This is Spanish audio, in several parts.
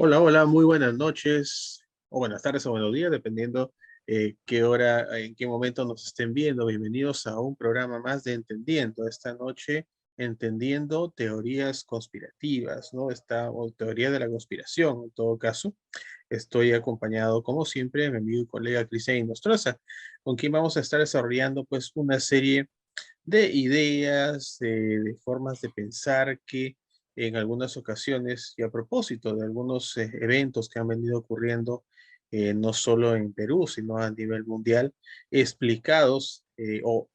Hola, hola, muy buenas noches, o buenas tardes o buenos días, dependiendo qué hora, en qué momento nos estén viendo. Bienvenidos a un programa más de Entendiendo. Esta noche, entendiendo teorías conspirativas, ¿no? O teoría de la conspiración, en todo caso. Estoy acompañado, como siempre, de mi amigo y colega Cristian Nostroza, con quien vamos a estar desarrollando, pues, una serie de ideas, de formas de pensar que en algunas ocasiones, y a propósito de algunos eventos que han venido ocurriendo, no solo en Perú, sino a nivel mundial, explicados o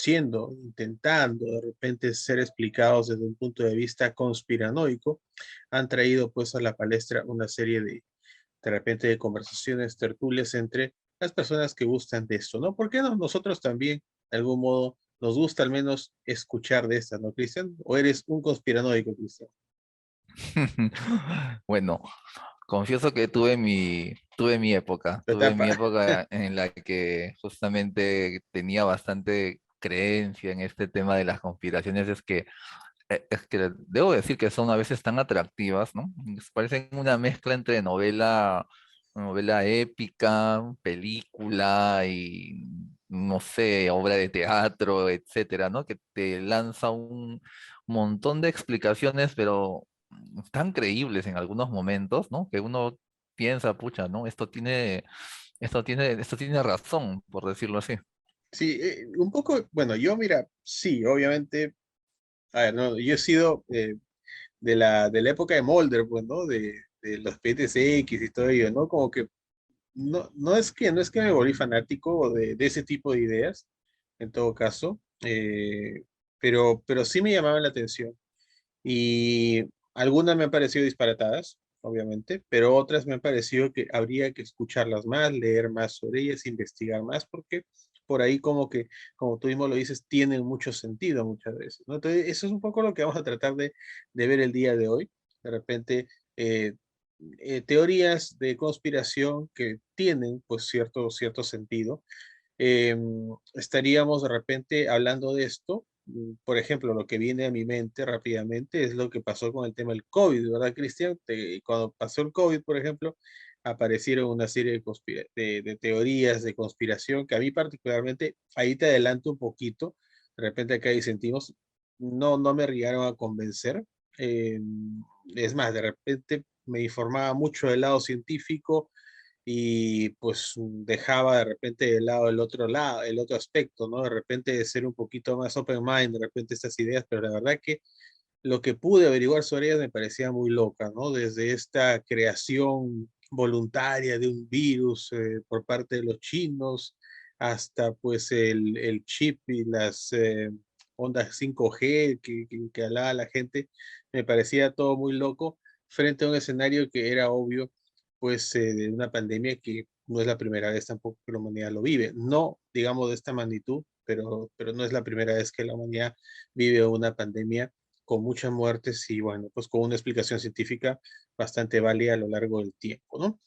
intentando de repente ser explicados desde un punto de vista conspiranoico, han traído pues a la palestra una serie de repente de conversaciones, tertulias entre las personas que gustan de esto, ¿no? ¿Por qué no? Nosotros también, de algún modo, nos gusta al menos escuchar de estas, ¿no, Cristian? ¿O eres un conspiranoico, Cristian? Bueno, confieso que Tu tuve mi etapa. época en la que justamente tenía bastante creencia en este tema de las conspiraciones. Es que debo decir que son a veces tan atractivas, ¿no? Parecen una mezcla entre novela épica, película y, no sé, obra de teatro, etcétera, ¿no? Que te lanza un montón de explicaciones, pero tan creíbles en algunos momentos, ¿no? Que uno piensa, pucha, ¿no? Esto tiene razón, por decirlo así. Sí, un poco, bueno, yo mira, sí, obviamente, a ver, no, yo he sido de la época de Mulder, pues, ¿no? De los PTCX y todo ello, ¿no? Como que no es que me volví fanático de ese tipo de ideas, en todo caso, pero sí me llamaban la atención. Y algunas me han parecido disparatadas, obviamente, pero otras me han parecido que habría que escucharlas más, leer más sobre ellas, investigar más, porque por ahí como que, como tú mismo lo dices, tienen mucho sentido muchas veces, ¿no? Entonces, eso es un poco lo que vamos a tratar de ver el día de hoy. De repente, eh, teorías de conspiración que tienen pues cierto sentido. eh, Estaríamos de repente hablando de esto. Por ejemplo, lo que viene a mi mente rápidamente es lo que pasó con el tema del COVID, ¿verdad, Cristian? Cuando pasó el COVID, por ejemplo, aparecieron una serie de teorías de conspiración que a mí particularmente, ahí te adelanto un poquito, de repente acá sentimos, no me llegaron a convencer. Eh, es más, de repente me informaba mucho del lado científico y pues dejaba de repente de lado, el otro aspecto, ¿no? De repente de ser un poquito más open mind, de repente estas ideas, pero la verdad que lo que pude averiguar sobre ellas me parecía muy loca, ¿no? Desde esta creación voluntaria de un virus por parte de los chinos, hasta pues el chip y las ondas 5G que hablaba la gente, me parecía todo muy loco frente a un escenario que era obvio, pues de una pandemia que no es la primera vez tampoco que la humanidad lo vive. No, digamos, de esta magnitud, pero no es la primera vez que la humanidad vive una pandemia con muchas muertes y bueno, pues con una explicación científica bastante válida a lo largo del tiempo, ¿no?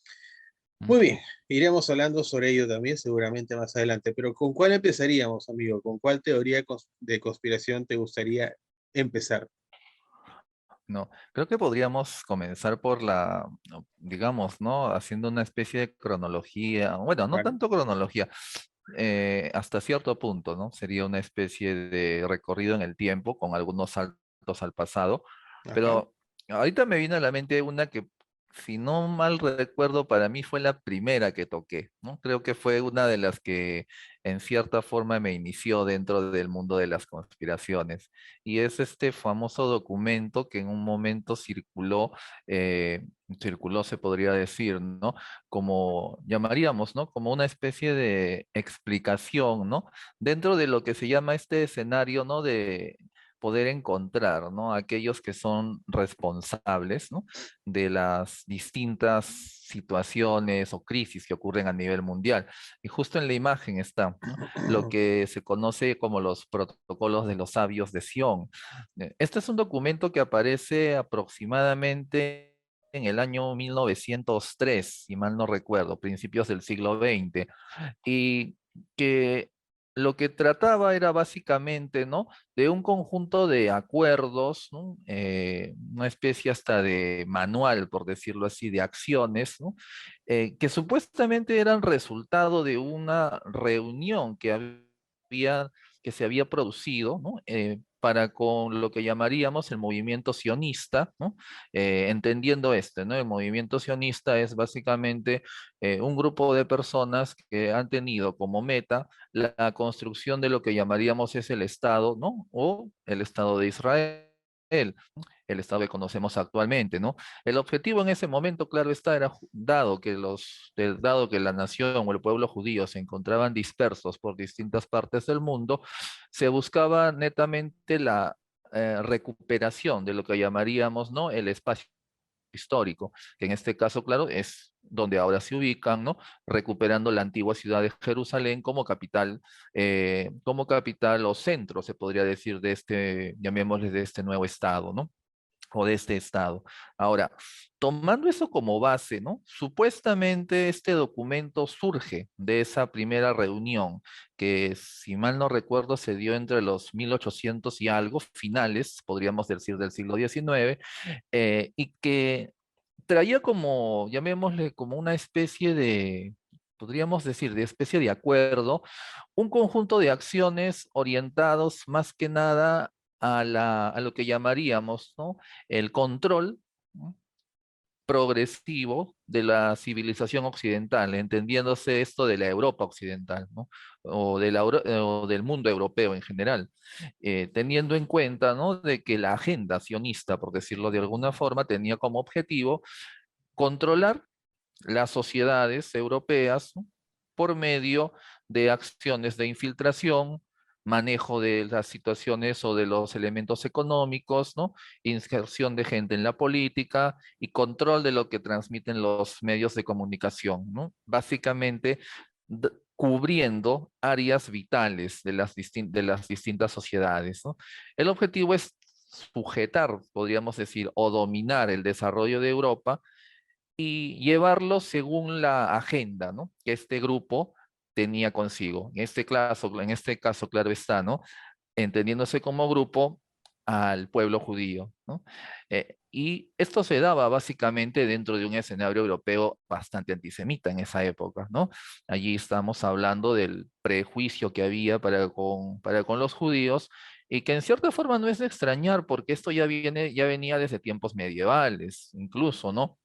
Muy bien, iremos hablando sobre ello también seguramente más adelante, pero ¿con cuál empezaríamos, amigo? ¿Con cuál teoría de conspiración te gustaría empezar? No, creo que podríamos comenzar por no, digamos, ¿no? Haciendo una especie de cronología, bueno, no ¿Vale? tanto cronología, hasta cierto punto, ¿no? Sería una especie de recorrido en el tiempo con algunos saltos al pasado, Ajá. pero ahorita me viene a la mente una que, si no mal recuerdo, para mí fue la primera que toqué, ¿no? Creo que fue una de las que en cierta forma me inició dentro del mundo de las conspiraciones, y es este famoso documento que en un momento circuló, se podría decir, ¿no? Como llamaríamos, ¿no? Como una especie de explicación, ¿no? Dentro de lo que se llama este escenario, ¿no? De poder encontrar, ¿no? Aquellos que son responsables, ¿no? De las distintas situaciones o crisis que ocurren a nivel mundial. Y justo en la imagen está, ¿no? Lo que se conoce como los protocolos de los sabios de Sion. Este es un documento que aparece aproximadamente en el año 1903, si mal no recuerdo, principios del siglo XX, y que lo que trataba era básicamente, ¿no? De un conjunto de acuerdos, ¿no? Una especie hasta de manual, por decirlo así, de acciones, ¿no? Que supuestamente eran resultado de una reunión había, que se había producido, ¿no? Para con lo que llamaríamos el movimiento sionista, ¿no? Entendiendo este, ¿no? El movimiento sionista es básicamente un grupo de personas que han tenido como meta la construcción de lo que llamaríamos es el Estado, ¿no? O el Estado de Israel, el Estado que conocemos actualmente, ¿no? El objetivo en ese momento, claro está, era dado que la nación o el pueblo judío se encontraban dispersos por distintas partes del mundo, se buscaba netamente la recuperación de lo que llamaríamos, ¿no? El espacio histórico, que en este caso, claro, es donde ahora se ubican, ¿no? Recuperando la antigua ciudad de Jerusalén como capital o centro, se podría decir, de este, llamémosle, de este nuevo estado, ¿no? O de este estado. Ahora, tomando eso como base, ¿no? Supuestamente este documento surge de esa primera reunión que, si mal no recuerdo, se dio entre los 1800 y algo, finales, podríamos decir, del siglo XIX, y que traía como, llamémosle, como una especie de, podríamos decir, de especie de acuerdo, un conjunto de acciones orientados más que nada a lo que llamaríamos, ¿no? El control, ¿no? Progresivo de la civilización occidental, entendiéndose esto de la Europa occidental, ¿no? O del mundo europeo en general, teniendo en cuenta, ¿no? De que la agenda sionista, por decirlo de alguna forma, tenía como objetivo controlar las sociedades europeas, ¿no? Por medio de acciones de infiltración, manejo de las situaciones o de los elementos económicos, ¿no? Inserción de gente en la política y control de lo que transmiten los medios de comunicación, ¿no? Básicamente cubriendo áreas vitales de de las distintas sociedades, ¿no? El objetivo es sujetar, podríamos decir, o dominar el desarrollo de Europa y llevarlo según la agenda, ¿no? Que este grupo tenía consigo. En este caso, claro está, ¿no? Entendiéndose como grupo al pueblo judío, ¿no? Y esto se daba básicamente dentro de un escenario europeo bastante antisemita en esa época, ¿no? Allí estamos hablando del prejuicio que había para con los judíos y que en cierta forma no es de extrañar porque esto ya venía desde tiempos medievales, incluso, ¿no?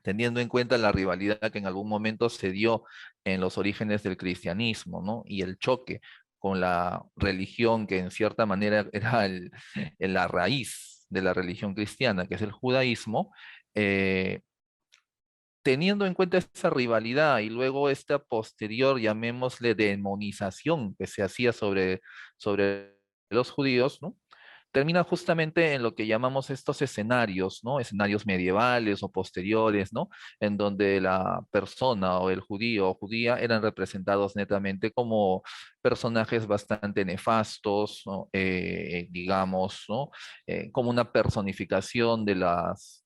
Teniendo en cuenta la rivalidad que en algún momento se dio en los orígenes del cristianismo, ¿no? Y el choque con la religión que en cierta manera era la raíz de la religión cristiana, que es el judaísmo, eh, teniendo en cuenta esa rivalidad y luego esta posterior, llamémosle, demonización que se hacía sobre los judíos, ¿no? Termina justamente en lo que llamamos estos escenarios, ¿no? Escenarios medievales o posteriores, ¿no? En donde la persona o el judío o judía eran representados netamente como personajes bastante nefastos, ¿no? Digamos, ¿no? Como una personificación de las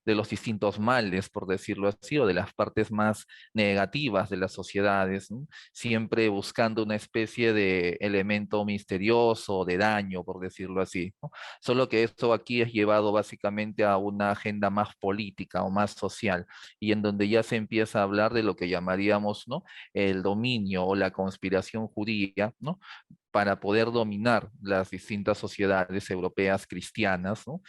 de los distintos males, por decirlo así, o de las partes más negativas de las sociedades, ¿no? Siempre buscando una especie de elemento misterioso, de daño, por decirlo así, ¿no? Solo que esto aquí es llevado básicamente a una agenda más política o más social, y en donde ya se empieza a hablar de lo que llamaríamos, ¿no? El dominio o la conspiración judía, ¿no? Para poder dominar las distintas sociedades europeas cristianas, ¿no?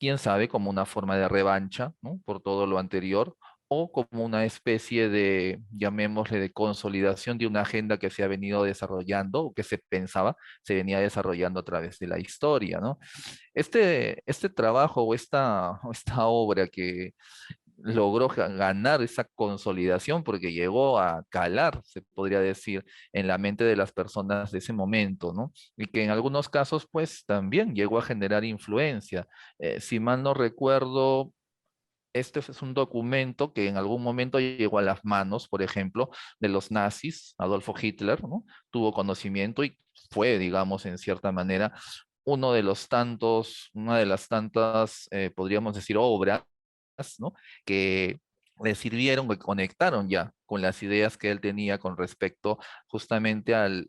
Quién sabe, como una forma de revancha, ¿no? Por todo lo anterior, o como una especie de, llamémosle, de consolidación de una agenda que se ha venido desarrollando, o que se pensaba se venía desarrollando a través de la historia, ¿no? Este trabajo o esta obra que logró ganar esa consolidación porque llegó a calar, se podría decir, en la mente de las personas de ese momento, ¿no? Y que en algunos casos, pues, también llegó a generar influencia. Si mal no recuerdo, este es un documento que en algún momento llegó a las manos, por ejemplo, de los nazis, Adolfo Hitler, ¿no? Tuvo conocimiento y fue, digamos, en cierta manera, una de las tantas, podríamos decir, obras, ¿no? Que le sirvieron, que conectaron ya con las ideas que él tenía con respecto justamente al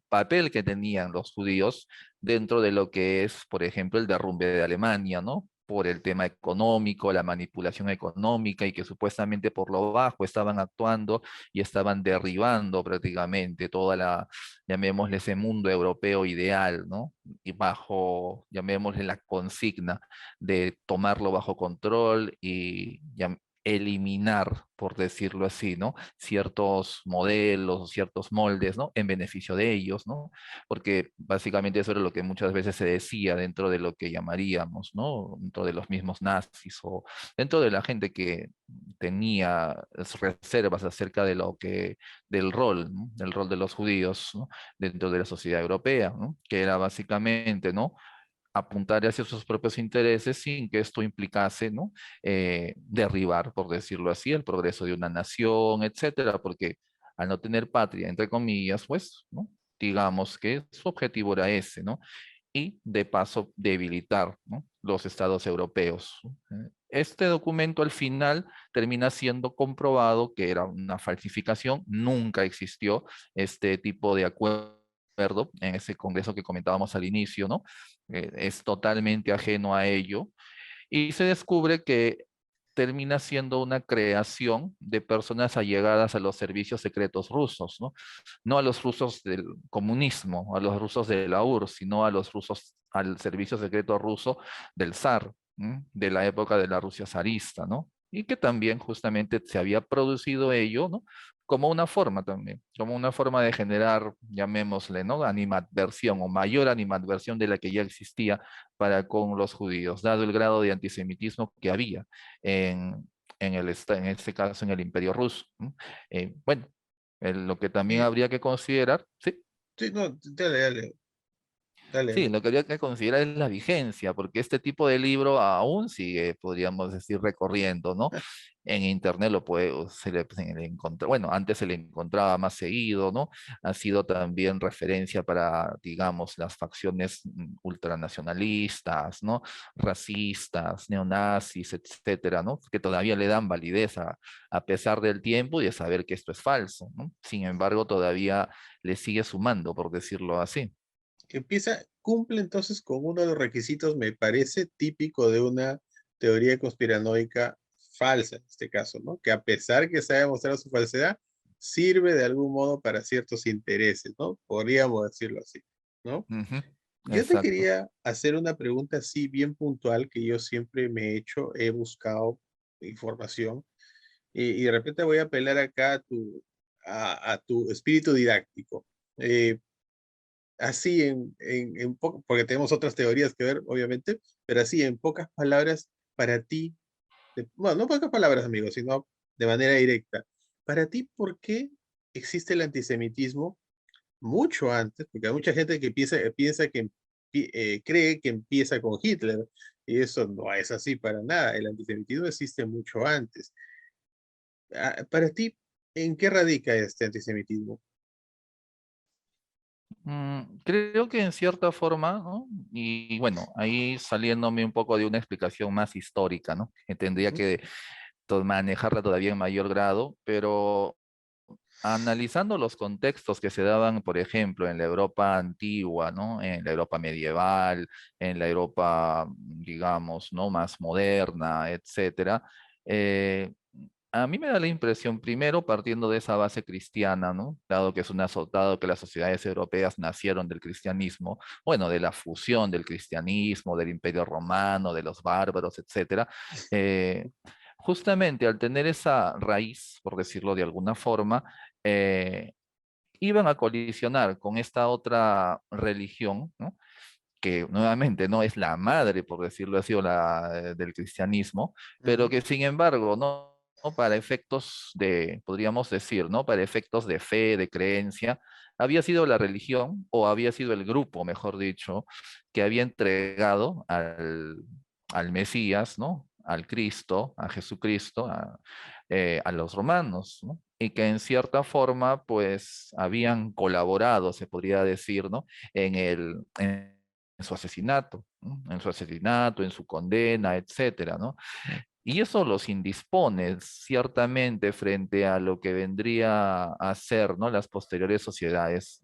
papel que tenían los judíos dentro de lo que es, por ejemplo, el derrumbe de Alemania, ¿no? Por el tema económico, la manipulación económica y que supuestamente por lo bajo estaban actuando y estaban derribando prácticamente toda la, llamémosle ese mundo europeo ideal, ¿no? Y bajo, llamémosle la consigna de tomarlo bajo control y eliminar, por decirlo así, ¿no? Ciertos modelos, ciertos moldes, ¿no? En beneficio de ellos, ¿no? Porque básicamente eso era lo que muchas veces se decía dentro de lo que llamaríamos, ¿no? Dentro de los mismos nazis o dentro de la gente que tenía reservas acerca de lo que, del rol, ¿no? Del rol de los judíos, ¿no? Dentro de la sociedad europea, ¿no? Que era básicamente, ¿no? Apuntar hacia sus propios intereses sin que esto implicase, ¿no? Derribar, por decirlo así, el progreso de una nación, etcétera, porque al no tener patria, entre comillas, pues, ¿no? Digamos que su objetivo era ese, ¿no? Y de paso debilitar, ¿no? Los estados europeos. ¿No? Este documento al final termina siendo comprobado que era una falsificación, nunca existió este tipo de acuerdo en ese congreso que comentábamos al inicio, ¿no? Es totalmente ajeno a ello y se descubre que termina siendo una creación de personas allegadas a los servicios secretos rusos, ¿no? No a los rusos del comunismo, a los rusos de la URSS, sino a los rusos, al servicio secreto ruso del zar, ¿m? De la época de la Rusia zarista, ¿no? Y que también justamente se había producido ello, ¿no? Como una forma también, como una forma de generar, llamémosle, ¿no? Animadversión o mayor animadversión de la que ya existía para con los judíos, dado el grado de antisemitismo que había en, en este caso en el Imperio Ruso. ¿No? Bueno, lo que también Y, habría que considerar, sí, sí, no, dale, dale, dale, sí, dale. lo que habría que considerar es la vigencia, porque este tipo de libro aún sigue, podríamos decir, recorriendo, ¿no? En internet lo puede, se le encontra, bueno, antes se le encontraba más seguido, ¿no? Ha sido también referencia para, digamos, las facciones ultranacionalistas, ¿no? Racistas, neonazis, etcétera, ¿no? Que todavía le dan validez a pesar del tiempo y de saber que esto es falso, ¿no? Sin embargo, todavía le sigue sumando, por decirlo así. Cumple entonces con uno de los requisitos, me parece típico de una teoría conspiranoica falsa, en este caso, ¿no? Que a pesar que se haya demostrado su falsedad, sirve de algún modo para ciertos intereses, ¿no? Podríamos decirlo así, ¿no? Ujú, Yo te exacto. quería hacer una pregunta así bien puntual que yo siempre me he hecho, he buscado información y de repente voy a apelar acá a tu espíritu didáctico. Eh, Así porque tenemos otras teorías que ver, obviamente, pero así en pocas palabras, para ti, bueno, no pocas palabras, amigos, sino de manera directa, para ti, ¿por qué existe el antisemitismo mucho antes? Porque hay mucha gente que piensa que cree que empieza con Hitler, y eso no es así para nada. El antisemitismo existe mucho antes. Para ti, ¿en qué radica este antisemitismo? Creo que en cierta forma, ¿no? Y bueno, ahí saliéndome un poco de una explicación más histórica, ¿no? Que tendría Ujú, que manejarla todavía en mayor grado, pero analizando los contextos que se daban, por ejemplo, en la Europa antigua, ¿no? En la Europa medieval, en la Europa, digamos, ¿no? Más moderna, etcétera. eh, a mí me da la impresión, primero, partiendo de esa base cristiana, ¿no? Dado que es dado que las sociedades europeas nacieron del cristianismo, bueno, de la fusión del cristianismo, del Imperio Romano, de los bárbaros, etcétera. eh, Justamente al tener esa raíz, por decirlo de alguna forma, eh, iban a colisionar con esta otra religión, ¿no? Que nuevamente no es la madre, por decirlo así, o del cristianismo, pero ujú, que sin embargo, no, no para efectos de, podríamos decir, ¿no? Para efectos de fe, de creencia, había sido la religión, o había sido el grupo, mejor dicho, que había entregado al Mesías, ¿no? Al Cristo, a Jesucristo, a los romanos, ¿no? Y que en cierta forma, pues, habían colaborado, se podría decir, ¿no? En su asesinato, ¿no? En su asesinato, en su condena, etcétera, ¿no? Y eso los indispone ciertamente frente a lo que vendría a ser, ¿no? Las posteriores sociedades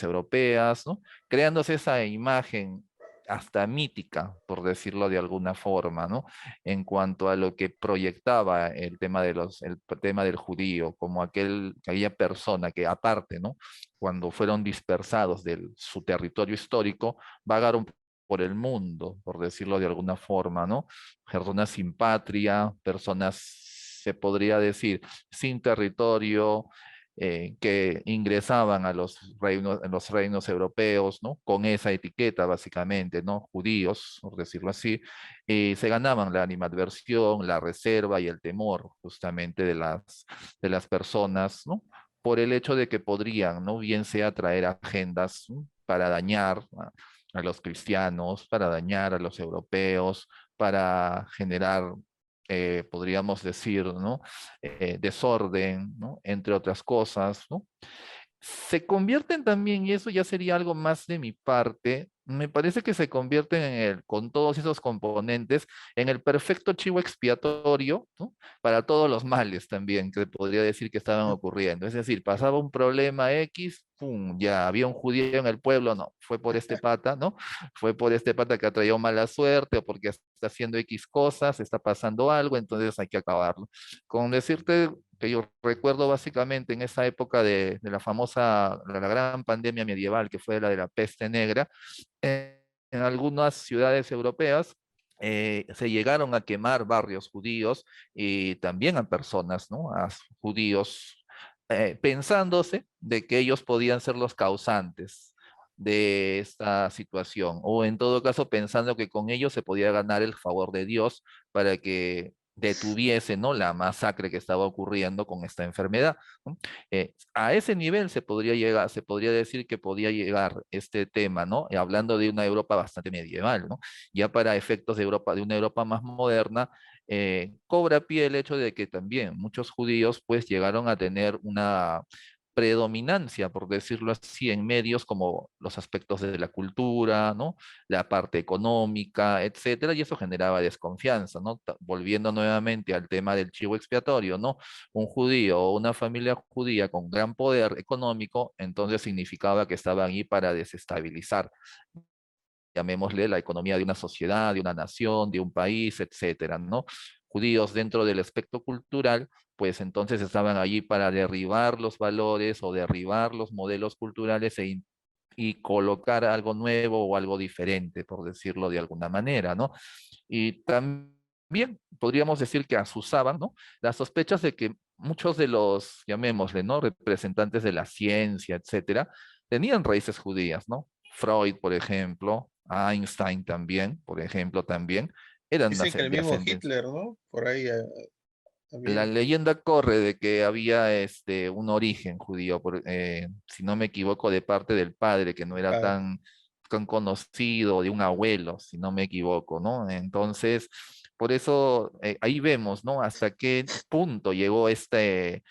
europeas, ¿no? Creándose esa imagen hasta mítica, por decirlo de alguna forma, ¿no? En cuanto a lo que proyectaba el tema del judío, como aquella persona que aparte, ¿no? Cuando fueron dispersados de su territorio histórico, vagaron por el mundo, por decirlo de alguna forma, ¿no? Personas sin patria, personas, se podría decir, sin territorio, que ingresaban en los reinos europeos, ¿no? Con esa etiqueta, básicamente, ¿no? Judíos, por decirlo así, y se ganaban la animadversión, la reserva y el temor, justamente, de las personas, ¿no? Por el hecho de que podrían, ¿no? Bien sea traer agendas, ¿no? Para dañar a los cristianos, para dañar a los europeos, para generar, podríamos decir, ¿no? Desorden, ¿no? Entre otras cosas, ¿no? Se convierten también, y eso ya sería algo más de mi parte, me parece que se convierten con todos esos componentes en el perfecto chivo expiatorio, ¿no? Para todos los males también, que podría decir que estaban ocurriendo. Es decir, pasaba un problema X, ¡pum! Ya había un judío en el pueblo, no, fue por este pata, ¿no? Fue por este pata que ha traído mala suerte o porque está haciendo X cosas, está pasando algo, entonces hay que acabarlo. Con decirte que yo recuerdo básicamente en esa época de la gran pandemia medieval, que fue la de la peste negra, en algunas ciudades europeas se llegaron a quemar barrios judíos y también a personas, ¿no? A judíos, pensándose de que ellos podían ser los causantes de esta situación, o en todo caso pensando que con ellos se podía ganar el favor de Dios para que detuviese, ¿no? La masacre que estaba ocurriendo con esta enfermedad, ¿no? A ese nivel se podría llegar, se podría decir que podía llegar este tema, ¿no? Hablando de una Europa bastante medieval, ¿no? Ya para efectos de Europa, de una Europa más moderna, cobra pie el hecho de que también muchos judíos pues llegaron a tener una predominancia, por decirlo así, en medios como los aspectos de la cultura, ¿no? La parte económica, etcétera, y eso generaba desconfianza, ¿no? Volviendo nuevamente al tema del chivo expiatorio, ¿no? Un judío o una familia judía con gran poder económico, entonces significaba que estaban ahí para desestabilizar, llamémosle, la economía de una sociedad, de una nación, de un país, etcétera, ¿no? Judíos dentro del aspecto cultural, pues entonces estaban allí para derribar los valores o derribar los modelos culturales y colocar algo nuevo o algo diferente, por decirlo de alguna manera, ¿no? Y también podríamos decir que asusaban, ¿no? Las sospechas de que muchos de los, llamémosle, ¿no? Representantes de la ciencia, etcétera, tenían raíces judías, ¿no? Freud, por ejemplo, Einstein también, por ejemplo, también, eran Dicen que el de mismo ascendencia. Hitler, ¿no? Por ahí La también. leyenda corre de que había un origen judío, si no me equivoco, de parte del padre, que no El era padre. tan conocido, de un abuelo, si no me equivoco, ¿no? Entonces, por eso ahí vemos, ¿no? Hasta qué punto llegó este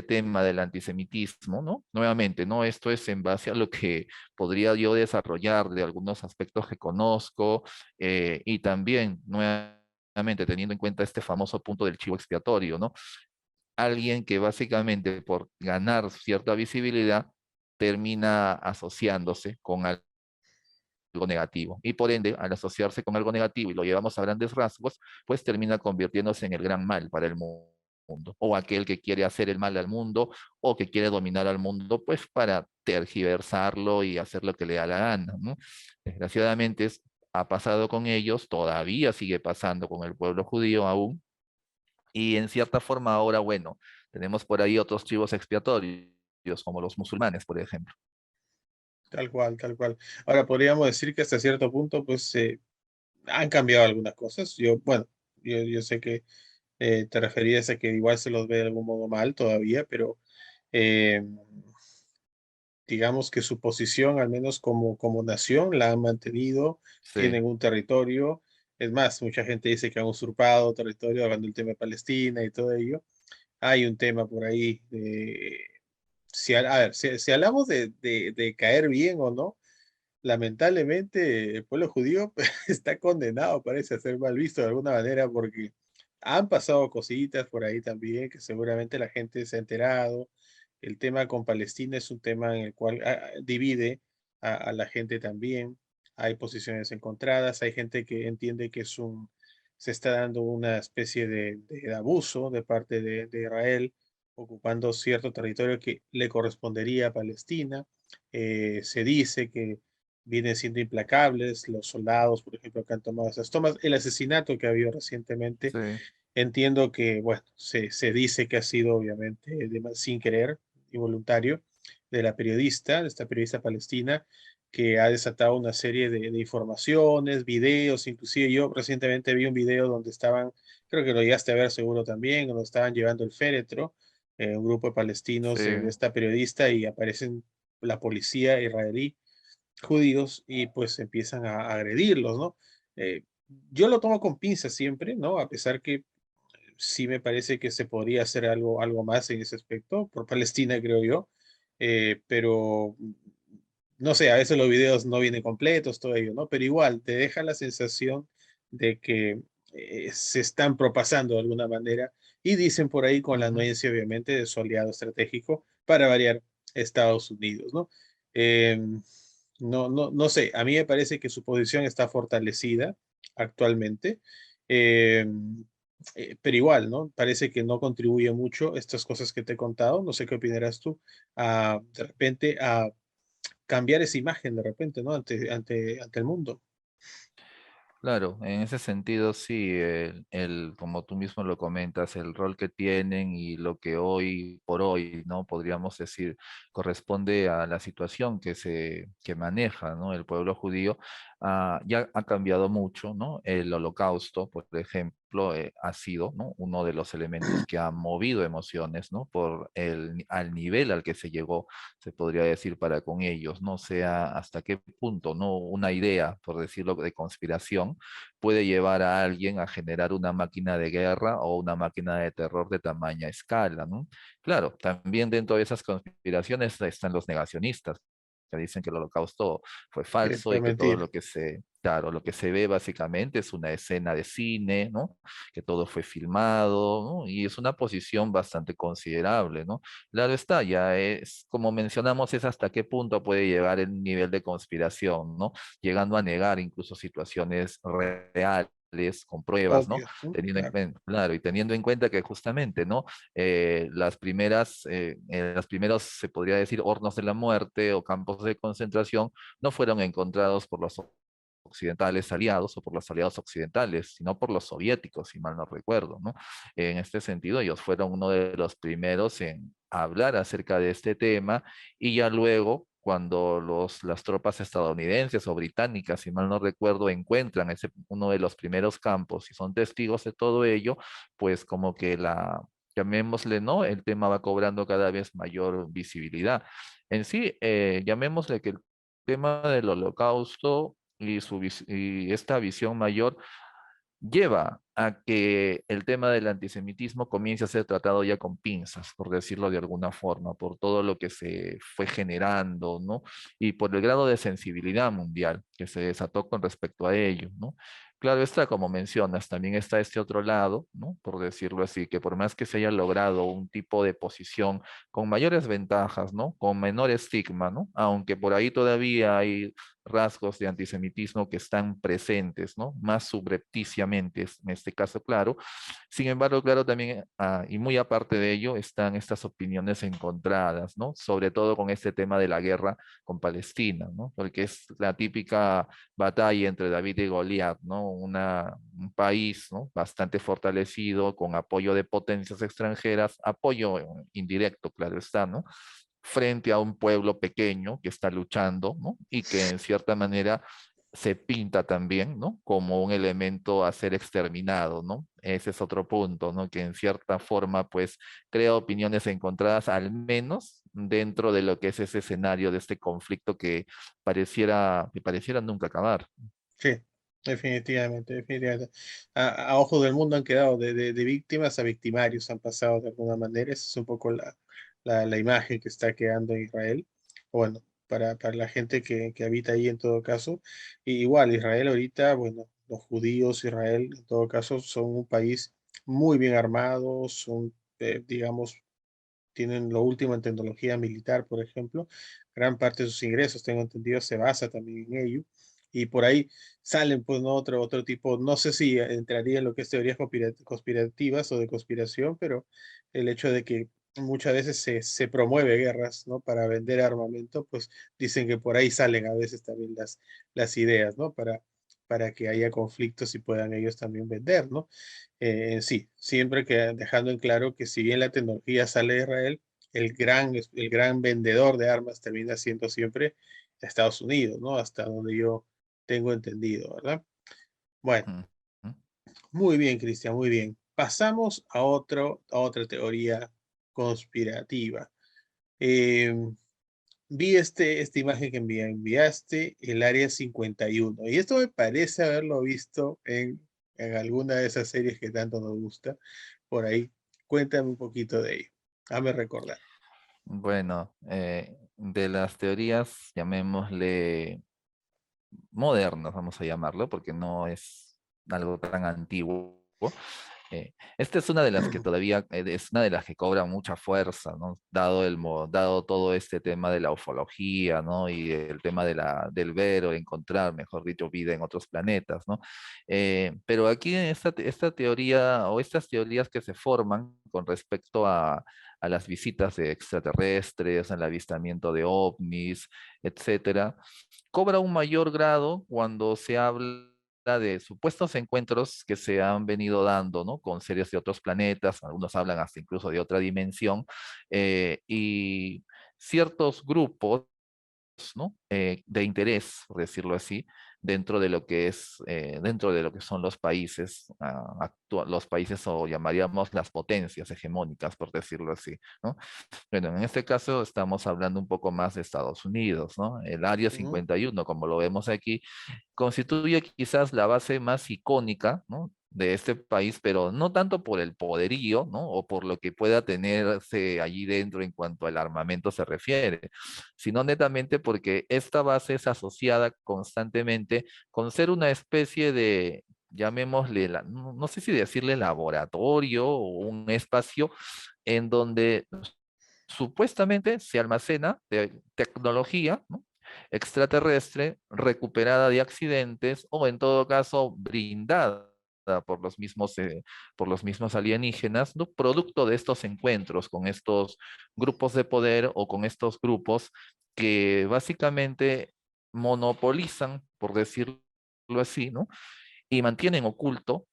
tema del antisemitismo, ¿no? Nuevamente, ¿no? Esto es en base a lo que podría yo desarrollar de algunos aspectos que conozco, y también, nuevamente, teniendo en cuenta este famoso punto del chivo expiatorio, ¿no? Alguien que básicamente por ganar cierta visibilidad termina asociándose con algo negativo. Y por ende, al asociarse con algo negativo y lo llevamos a grandes rasgos, pues termina convirtiéndose en el gran mal para el mundo. O aquel que quiere hacer el mal al mundo o que quiere dominar al mundo, pues para tergiversarlo y hacer lo que le da la gana, ¿no? Desgraciadamente ha pasado con ellos, todavía sigue pasando con el pueblo judío aún, y en cierta forma ahora, bueno, tenemos por ahí otros chivos expiatorios, como los musulmanes, por ejemplo. Tal cual, tal cual. Ahora podríamos decir que hasta cierto punto, pues han cambiado algunas cosas. Bueno, yo sé que te referías a que igual se los ve de algún modo mal todavía, pero eh, digamos que su posición, al menos como nación, la han mantenido, Sí, tienen un territorio. Es más, mucha gente dice que han usurpado territorio, hablando del tema de Palestina y todo ello. Hay un tema por ahí de, si, a ver, si hablamos de caer bien o no, lamentablemente el pueblo judío está condenado, parece, a ser mal visto de alguna manera, porque han pasado cositas por ahí también que seguramente la gente se ha enterado. El tema con Palestina es un tema en el cual divide a la gente también. Hay posiciones encontradas, hay gente que entiende que se está dando una especie de abuso de parte de Israel, ocupando cierto territorio que le correspondería a Palestina. Se dice que vienen siendo implacables los soldados, por ejemplo, que han tomado esas tomas. El asesinato que ha habido recientemente, Sí, entiendo que, bueno, se dice que ha sido obviamente sin querer, involuntario, de esta periodista palestina, que ha desatado una serie de informaciones, videos, inclusive yo recientemente vi un video donde estaban, creo que lo llegaste a ver seguro también, donde estaban llevando el féretro, un grupo de palestinos de sí. esta periodista y aparecen la policía israelí, judíos, y pues empiezan a agredirlos, ¿no? Eh, yo lo tomo con pinzas siempre, ¿no? A pesar que sí me parece que se podría hacer algo más en ese aspecto, por Palestina, creo yo, pero no sé, a veces los videos no vienen completos, todo ello, ¿no? Pero igual te deja la sensación de que se están propasando de alguna manera y dicen por ahí con la Ujú. anuencia, obviamente, de su aliado estratégico para variar Estados Unidos, ¿no? Eh, no sé, a mí me parece que su posición está fortalecida actualmente. Eh, pero igual, ¿no? Parece que no contribuye mucho estas cosas que te he contado. No sé qué opinarás tú, de repente, a cambiar esa imagen, de repente, ¿no? Ante el mundo. Claro, en ese sentido sí, como tú mismo lo comentas, el rol que tienen y lo que hoy por hoy, ¿no? Podríamos decir, corresponde a la situación que maneja, ¿no? El pueblo judío, ya ha cambiado mucho, ¿no? El holocausto, por ejemplo, ha sido, ¿no? Uno de los elementos que ha movido emociones, ¿no? Al nivel al que se llegó, se podría decir, para con ellos, no sea hasta qué punto, ¿no? Una idea, por decirlo, de conspiración puede llevar a alguien a generar una máquina de guerra o una máquina de terror de tamaña escala, ¿no? Claro, también dentro de esas conspiraciones están los negacionistas, que dicen que el holocausto fue Que falso fue y que todo mentira. lo que claro, lo que se ve básicamente es una escena de cine, ¿no? Que todo fue filmado, ¿no? Y es una posición bastante considerable, ¿no? Claro está, ya es, como mencionamos, es hasta qué punto puede llegar el nivel de conspiración, ¿no? Llegando a negar incluso situaciones reales, con pruebas, ¿no? Obvios, ¿no? Teniendo en Claro. cuenta, claro, y teniendo en cuenta que justamente, ¿no? Las primeros, se podría decir, hornos de la muerte o campos de concentración no fueron encontrados por los occidentales aliados o por los aliados occidentales, sino por los soviéticos, si mal no recuerdo, ¿no? En este sentido, ellos fueron uno de los primeros en hablar acerca de este tema y ya luego, cuando las tropas estadounidenses o británicas, si mal no recuerdo, encuentran uno de los primeros campos y son testigos de todo ello, pues como que llamémosle, ¿no? El tema va cobrando cada vez mayor visibilidad. En sí, llamémosle que el tema del holocausto y esta visión mayor lleva a que el tema del antisemitismo comience a ser tratado ya con pinzas, por decirlo de alguna forma, por todo lo que se fue generando, ¿no? Y por el grado de sensibilidad mundial que se desató con respecto a ello, ¿no? Claro está, como mencionas, también está este otro lado, ¿no? Por decirlo así, que por más que se haya logrado un tipo de posición con mayores ventajas, ¿no? Con menor estigma, ¿no? Aunque por ahí todavía hay rasgos de antisemitismo que están presentes, ¿no? Más subrepticiamente, en este caso, claro. Sin embargo, claro, también, y muy aparte de ello, están estas opiniones encontradas, ¿no? Sobre todo con este tema de la guerra con Palestina, ¿no? Porque es la típica batalla entre David y Goliat, ¿no? Un país, ¿no? Bastante fortalecido, con apoyo de potencias extranjeras, apoyo indirecto, claro está, ¿no? Frente a un pueblo pequeño que está luchando, ¿no? Y que en cierta manera se pinta también, ¿no? Como un elemento a ser exterminado, ¿no? Ese es otro punto, ¿no? Que en cierta forma, pues, crea opiniones encontradas, al menos dentro de lo que es ese escenario de este conflicto que pareciera nunca acabar. Sí, definitivamente, definitivamente. A ojos del mundo han quedado de víctimas a victimarios, han pasado de alguna manera. Esa es un poco la imagen que está quedando en Israel. Bueno, para la gente que habita ahí en todo caso. Y igual, Israel ahorita, bueno, los judíos, Israel en todo caso, son un país muy bien armado, son, digamos, tienen lo último en tecnología militar, por ejemplo. Gran parte de sus ingresos, tengo entendido, se basa también en ello. Y por ahí salen, pues, ¿no? Otro tipo, no sé si entraría en lo que es teorías conspirativas o de conspiración, pero el hecho de que muchas veces se promueve guerras, ¿no? Para vender armamento, pues dicen que por ahí salen a veces también las ideas, ¿no? Para que haya conflictos y puedan ellos también vender, ¿no? Sí, siempre que dejando en claro que si bien la tecnología sale de Israel, el gran vendedor de armas termina siendo siempre Estados Unidos, ¿no? Hasta donde yo tengo entendido, ¿verdad? Bueno, Ujú. muy bien, Cristian, muy bien. Pasamos a otra teoría conspirativa. Eh, Vi esta imagen que enviaste, el Área 51, y esto me parece haberlo visto en alguna de esas series que tanto nos gusta. Por ahí, cuéntame un poquito de ello. Hazme recordar. Bueno, de las teorías, llamémosle modernas, vamos a llamarlo, porque no es algo tan antiguo. Esta es una de las que todavía es una de las que cobra mucha fuerza, ¿no? Dado todo este tema de la ufología, ¿no? Y el tema del ver o encontrar, mejor dicho, vida en otros planetas, ¿no? Pero aquí en esta teoría o estas teorías que se forman con respecto a las visitas de extraterrestres, al avistamiento de ovnis, etcétera, cobra un mayor grado cuando se habla de supuestos encuentros que se han venido dando, ¿no? Con seres de otros planetas, algunos hablan hasta incluso de otra dimensión, y ciertos grupos, ¿no? De interés, por decirlo así, dentro de lo que son los países, los países o llamaríamos las potencias hegemónicas, por decirlo así, ¿no? Bueno, en este caso estamos hablando un poco más de Estados Unidos, ¿no? El Área Ujú, 51, como lo vemos aquí, constituye quizás la base más icónica, ¿no? De este país, pero no tanto por el poderío, ¿no? O por lo que pueda tenerse allí dentro en cuanto al armamento se refiere, sino netamente porque esta base es asociada constantemente con ser una especie de, llamémosle, no sé si decirle laboratorio o un espacio en donde supuestamente se almacena tecnología, ¿no? Extraterrestre recuperada de accidentes o en todo caso brindada por los mismos alienígenas, ¿no? Producto de estos encuentros con estos grupos de poder o con estos grupos que básicamente monopolizan, por decirlo así, ¿no? Y mantienen oculto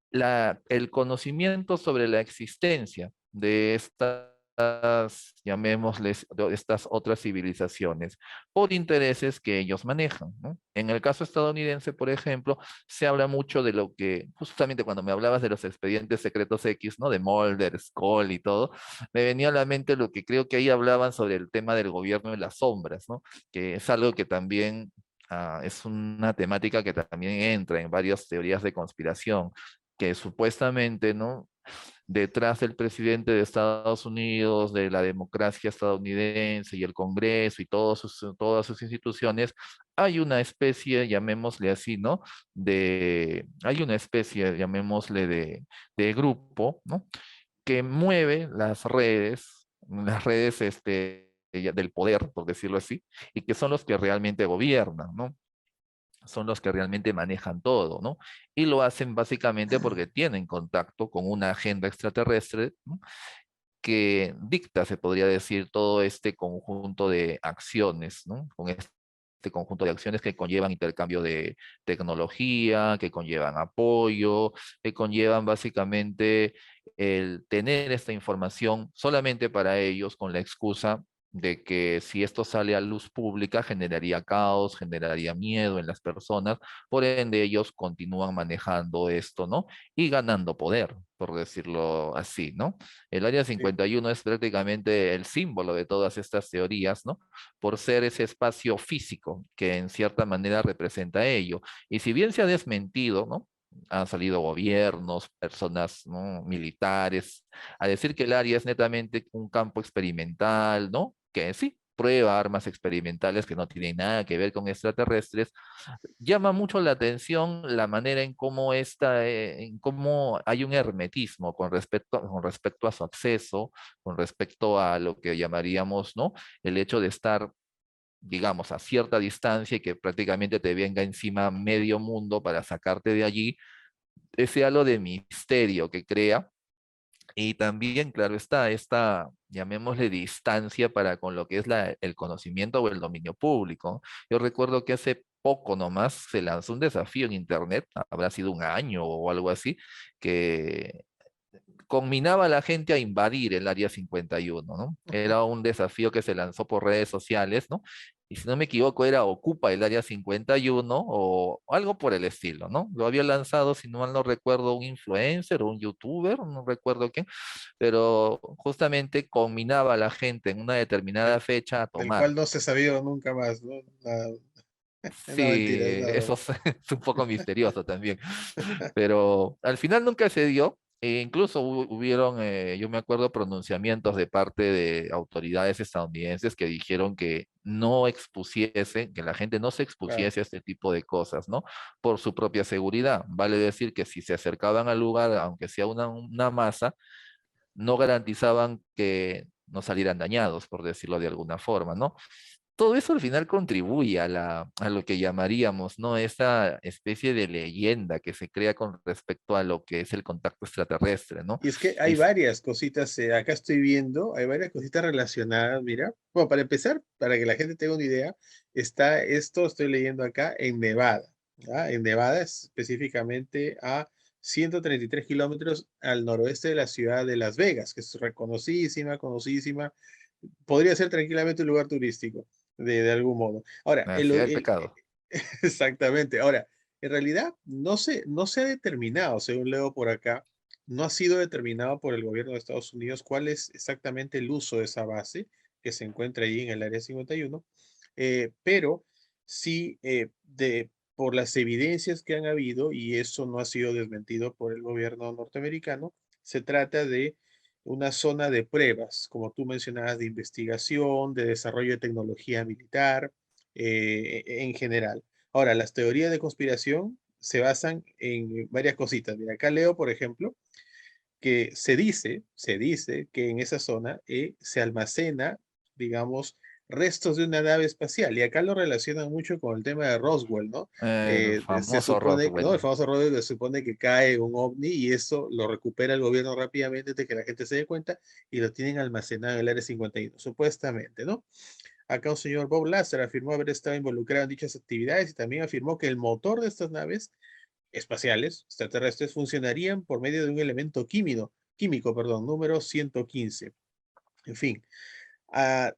el conocimiento sobre la existencia de llamémosles, de estas otras civilizaciones, por intereses que ellos manejan, ¿no? En el caso estadounidense, por ejemplo, se habla mucho de lo que, justamente cuando me hablabas de los expedientes secretos X, ¿no? De Mulder, Scully y todo, me venía a la mente lo que creo que ahí hablaban sobre el tema del gobierno en las sombras, ¿no? Que es algo que también es una temática que también entra en varias teorías de conspiración que supuestamente, ¿no? Detrás del presidente de Estados Unidos, de la democracia estadounidense y el Congreso y todas sus instituciones, hay una especie, llamémosle así, ¿no? Hay una especie, llamémosle de grupo, ¿no? Que mueve las redes del poder, por decirlo así, y que son los que realmente gobiernan, ¿no? Son los que realmente manejan todo, ¿no? Y lo hacen básicamente porque tienen contacto con una agenda extraterrestre, ¿no? Que dicta, se podría decir, todo este conjunto de acciones, ¿no? Con este conjunto de acciones que conllevan intercambio de tecnología, que conllevan apoyo, que conllevan básicamente el tener esta información solamente para ellos con la excusa de que si esto sale a luz pública generaría caos, generaría miedo en las personas, por ende ellos continúan manejando esto, ¿no? Y ganando poder, por decirlo así, ¿no? El Área sí, 51 es prácticamente el símbolo de todas estas teorías, ¿no? Por ser ese espacio físico que en cierta manera representa ello. Y si bien se ha desmentido, ¿no? Han salido gobiernos, personas, ¿no? Militares, a decir que el área es netamente un campo experimental, ¿no? Que sí, prueba armas experimentales que no tienen nada que ver con extraterrestres. Llama mucho la atención la manera en cómo hay un hermetismo con respecto a su acceso, con respecto a lo que llamaríamos, ¿no? El hecho de estar, digamos, a cierta distancia y que prácticamente te venga encima medio mundo para sacarte de allí, ese halo de misterio que crea. Y también, claro está, esta, llamémosle distancia para con lo que es el conocimiento o el dominio público. Yo recuerdo que hace poco nomás se lanzó un desafío en Internet, habrá sido un año o algo así, que conminaba a la gente a invadir el área 51, ¿no? Era un desafío que se lanzó por redes sociales, ¿no? Y si no me equivoco, era Ocupa el área 51 o algo por el estilo, ¿no? Lo había lanzado, si no mal no recuerdo, un influencer o un youtuber, no recuerdo quién, pero justamente conminaba a la gente en una determinada fecha a Del tomar. cual no se sabía nunca más, ¿no? No, Sí, mentira, es una eso broma. es un poco misterioso también. Pero al final nunca se dio. E incluso hubieron, yo me acuerdo, pronunciamientos de parte de autoridades estadounidenses que dijeron que no expusiesen, que la gente no se Claro. expusiese a este tipo de cosas, ¿no? Por su propia seguridad. Vale decir que si se acercaban al lugar, aunque sea una masa, no garantizaban que no salieran dañados, por decirlo de alguna forma, ¿no? Todo eso al final contribuye a lo que llamaríamos, ¿no? Esa especie de leyenda que se crea con respecto a lo que es el contacto extraterrestre, ¿no? Y es que hay Y varias cositas, acá estoy viendo, hay varias cositas relacionadas, mira. Bueno, para empezar, para que la gente tenga una idea, está esto, estoy leyendo acá, en Nevada. ¿Ya? En Nevada, específicamente a 133 kilómetros al noroeste de la ciudad de Las Vegas, que es reconocidísima, conocidísima. Podría ser tranquilamente un lugar turístico, de algún modo. Ahora, la ciudad del pecado. exactamente. Ahora, en realidad no se ha determinado, según leo por acá, no ha sido determinado por el gobierno de Estados Unidos cuál es exactamente el uso de esa base que se encuentra allí en el Área 51, pero sí, por las evidencias que han habido, y eso no ha sido desmentido por el gobierno norteamericano, se trata de una zona de pruebas, como tú mencionabas, de investigación, de desarrollo de tecnología militar, en general. Ahora, las teorías de conspiración se basan en varias cositas. Mira, acá leo, por ejemplo, que se dice que en esa zona se almacena, digamos, restos de una nave espacial. Y acá lo relacionan mucho con el tema de Roswell, ¿no? El Se famoso supone, ¿no? El Roswell. famoso Roswell se supone que cae un ovni y eso lo recupera el gobierno rápidamente de que la gente se dé cuenta y lo tienen almacenado en el Área 51, supuestamente, ¿no? Acá un señor Bob Lazar afirmó haber estado involucrado en dichas actividades y también afirmó que el motor de estas naves espaciales extraterrestres funcionarían por medio de un elemento químico, perdón, número 115. En fin,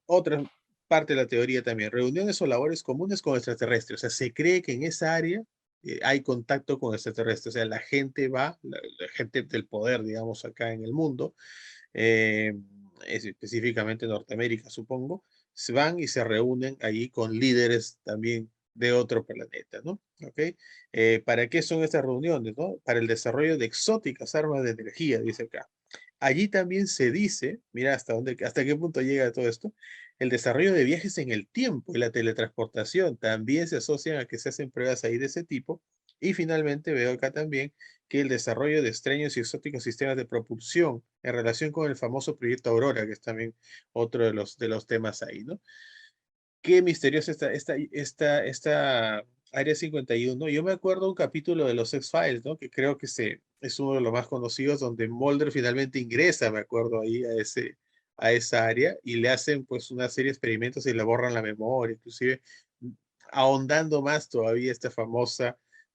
otra parte de la teoría también, reuniones o labores comunes con extraterrestres. O sea, se cree que en esa área hay contacto con extraterrestres. O sea, la gente va, la gente del poder, digamos, acá en el mundo, eh, específicamente Norteamérica, supongo, se van y se reúnen ahí con líderes también de otro planeta, ¿no? ¿Ok? ¿Para qué son estas reuniones, no? Para el desarrollo de exóticas armas de energía, dice acá. Allí también se dice, mira hasta qué punto llega todo esto, el desarrollo de viajes en el tiempo y la teletransportación también se asocian a que se hacen pruebas ahí de ese tipo. Y finalmente veo acá también que el desarrollo de extraños y exóticos sistemas de propulsión en relación con el famoso proyecto Aurora, que es también otro de los temas ahí, ¿no? Qué misteriosa esta Área 51. Yo me acuerdo un capítulo de los X-Files, ¿no? Que creo que es uno de los más conocidos, donde Mulder finalmente ingresa, me acuerdo, ahí a esa área, y le hacen pues una serie de experimentos y le borran la memoria, inclusive ahondando más todavía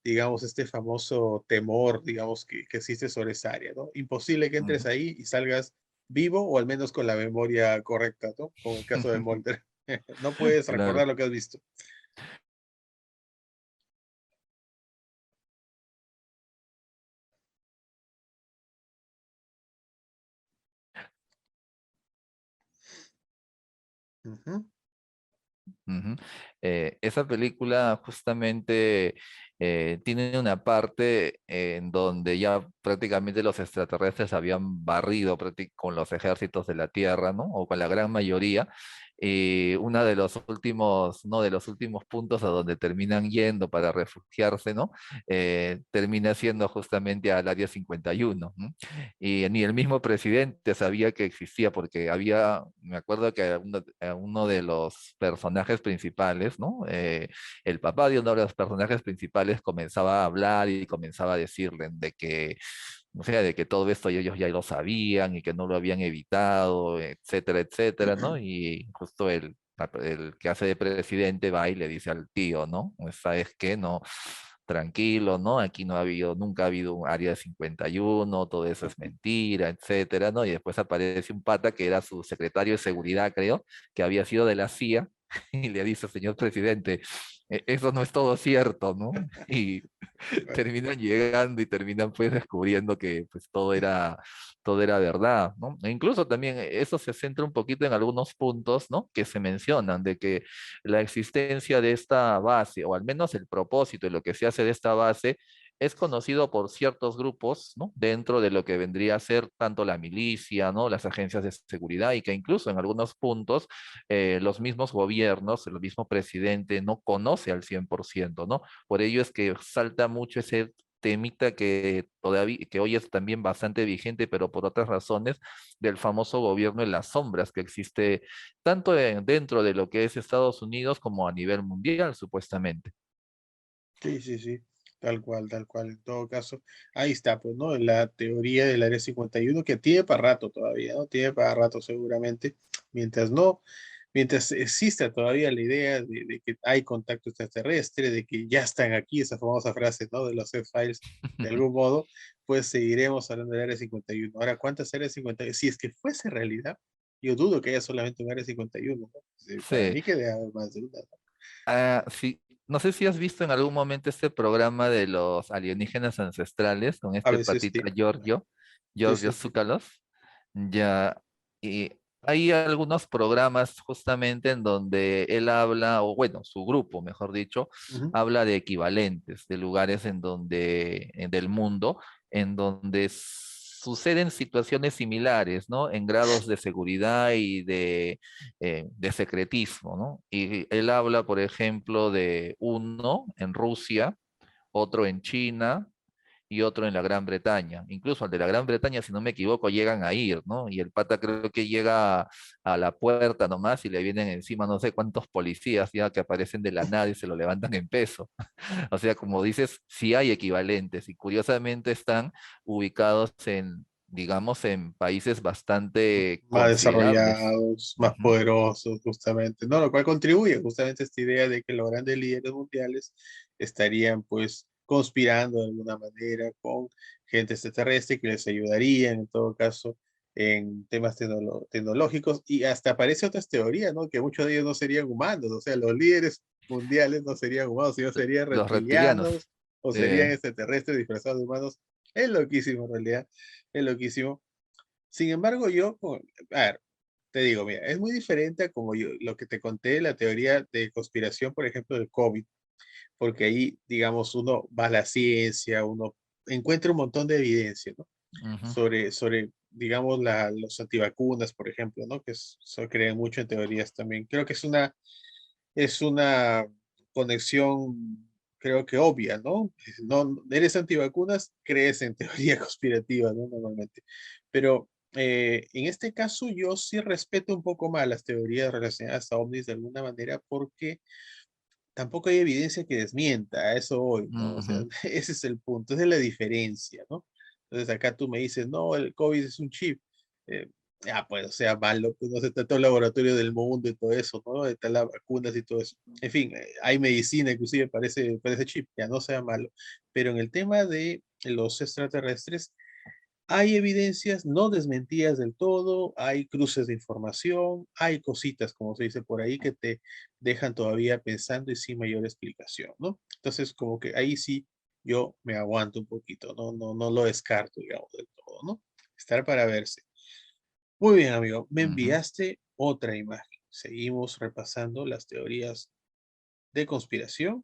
digamos, este famoso temor, digamos, que existe sobre esa área, ¿no? Imposible que entres Ujú. ahí y salgas vivo o al menos con la memoria correcta, ¿no? Como el caso de Mulder. No puedes Claro. recordar lo que has visto. Ujú. Ujú. Esa película justamente tiene una parte en donde ya prácticamente los extraterrestres habían barrido con los ejércitos de la Tierra, ¿no? O con la gran mayoría. y uno de los últimos puntos a donde terminan yendo para refugiarse, ¿no? Termina siendo justamente al Área 51, ¿no? Y ni el mismo presidente sabía que existía, porque me acuerdo que a uno de los personajes principales, ¿no? El papá de uno de los personajes principales comenzaba a hablar y comenzaba a decirle de que, o sea, de que todo esto ellos ya lo sabían y que no lo habían evitado, etcétera, etcétera, ¿no? Y justo el que hace de presidente va y le dice al tío, ¿no? Pues, ¿sabes qué? No, tranquilo, ¿no? Aquí no ha habido, nunca ha habido un área 51, todo eso es mentira, etcétera, ¿no? Y después aparece un pata que era su secretario de seguridad, creo, que había sido de la CIA, y le dice, señor presidente, eso no es todo cierto, ¿no? Y terminan llegando y terminan pues descubriendo que pues todo era verdad, ¿no? E incluso también eso se centra un poquito en algunos puntos, ¿no? Que se mencionan de que la existencia de esta base, o al menos el propósito y lo que se hace de esta base, es conocido por ciertos grupos, ¿no? Dentro de lo que vendría a ser tanto la milicia, ¿no? Las agencias de seguridad, y que incluso en algunos puntos los mismos gobiernos, el mismo presidente no conoce al 100%, ¿no? Por ello es que salta mucho ese temita que todavía, que hoy es también bastante vigente, pero por otras razones, del famoso gobierno en las sombras que existe tanto dentro de lo que es Estados Unidos como a nivel mundial, supuestamente. Sí, sí, sí, tal cual, tal cual. En todo caso, ahí está, pues, ¿no? La teoría del Área 51 que tiene para rato todavía, ¿no? Tiene para rato seguramente, mientras no, mientras exista todavía la idea de que hay contacto extraterrestre, de que ya están aquí, esa famosa frase, ¿no? De los X-Files, de algún modo, pues seguiremos hablando del Área 51. Ahora, ¿cuántas Áreas 51? Si es que fuese realidad, yo dudo que haya solamente un Área 51, ¿no? Sí, para Sí. mí que debe haber más de una, ¿no? Ah, sí. No sé si has visto en algún momento este programa de los alienígenas ancestrales con A este veces patita sí. Sí, Giorgio sí, sí. Tsoukalos. Ya, y hay algunos programas justamente en donde él habla, o bueno, su grupo, mejor dicho, Ujú. habla de equivalentes, de lugares en donde, del mundo, en donde suceden situaciones similares, ¿no? En grados de seguridad y de secretismo, ¿no? Y él habla, por ejemplo, de uno en Rusia, otro en China y otro en la Gran Bretaña. Incluso al de la Gran Bretaña, si no me equivoco, llegan a ir, ¿no? Y el pata creo que llega a la puerta nomás y le vienen encima no sé cuántos policías ya que aparecen de la nada y se lo levantan en peso. O sea, como dices, sí hay equivalentes y curiosamente están ubicados en, digamos, en países bastante Más considerables. desarrollados, más Ujú. poderosos, justamente, ¿no? Lo cual contribuye justamente a esta idea de que los grandes líderes mundiales estarían, pues, conspirando de alguna manera con gente extraterrestre que les ayudaría, en todo caso, en temas tecnológicos. Y hasta aparece otras teorías, ¿no? Que muchos de ellos no serían humanos, o sea, los líderes mundiales no serían humanos, sino serían Los reptilianos. reptilianos o serían eh, extraterrestres disfrazados de humanos. Es loquísimo, en realidad, es loquísimo. Sin embargo, a ver, te digo, mira, es muy diferente a como yo, lo que te conté, la teoría de conspiración, por ejemplo, del COVID, porque ahí, digamos, uno va a la ciencia, uno encuentra un montón de evidencia, ¿no? ujú. Sobre digamos, los antivacunas, por ejemplo, ¿no? Se creen mucho en teorías también. Creo que es una conexión, creo que obvia, ¿no? No eres antivacunas, crees en teoría conspirativa, ¿no? Normalmente. Pero en este caso yo sí respeto un poco más las teorías relacionadas a ovnis de alguna manera porque tampoco hay evidencia que desmienta, a eso hoy, ¿no? O sea, Ujú. ese es el punto, esa es la diferencia, ¿no? Entonces acá tú me dices, no, el COVID es un chip. Eh, pues, o sea, malo, pues no se trata todo el laboratorio del mundo y todo eso, ¿no? Están las vacunas y todo eso. En fin, hay medicina inclusive para ese chip, ya no sea malo. Pero en el tema de los extraterrestres, hay evidencias no desmentidas del todo, hay cruces de información, hay cositas, como se dice por ahí, que te dejan todavía pensando y sin mayor explicación, ¿no? Entonces, como que ahí sí yo me aguanto un poquito, no lo descarto, digamos, del todo, ¿no? Estar para verse. Muy bien, amigo, me Ujú. enviaste otra imagen. Seguimos repasando las teorías de conspiración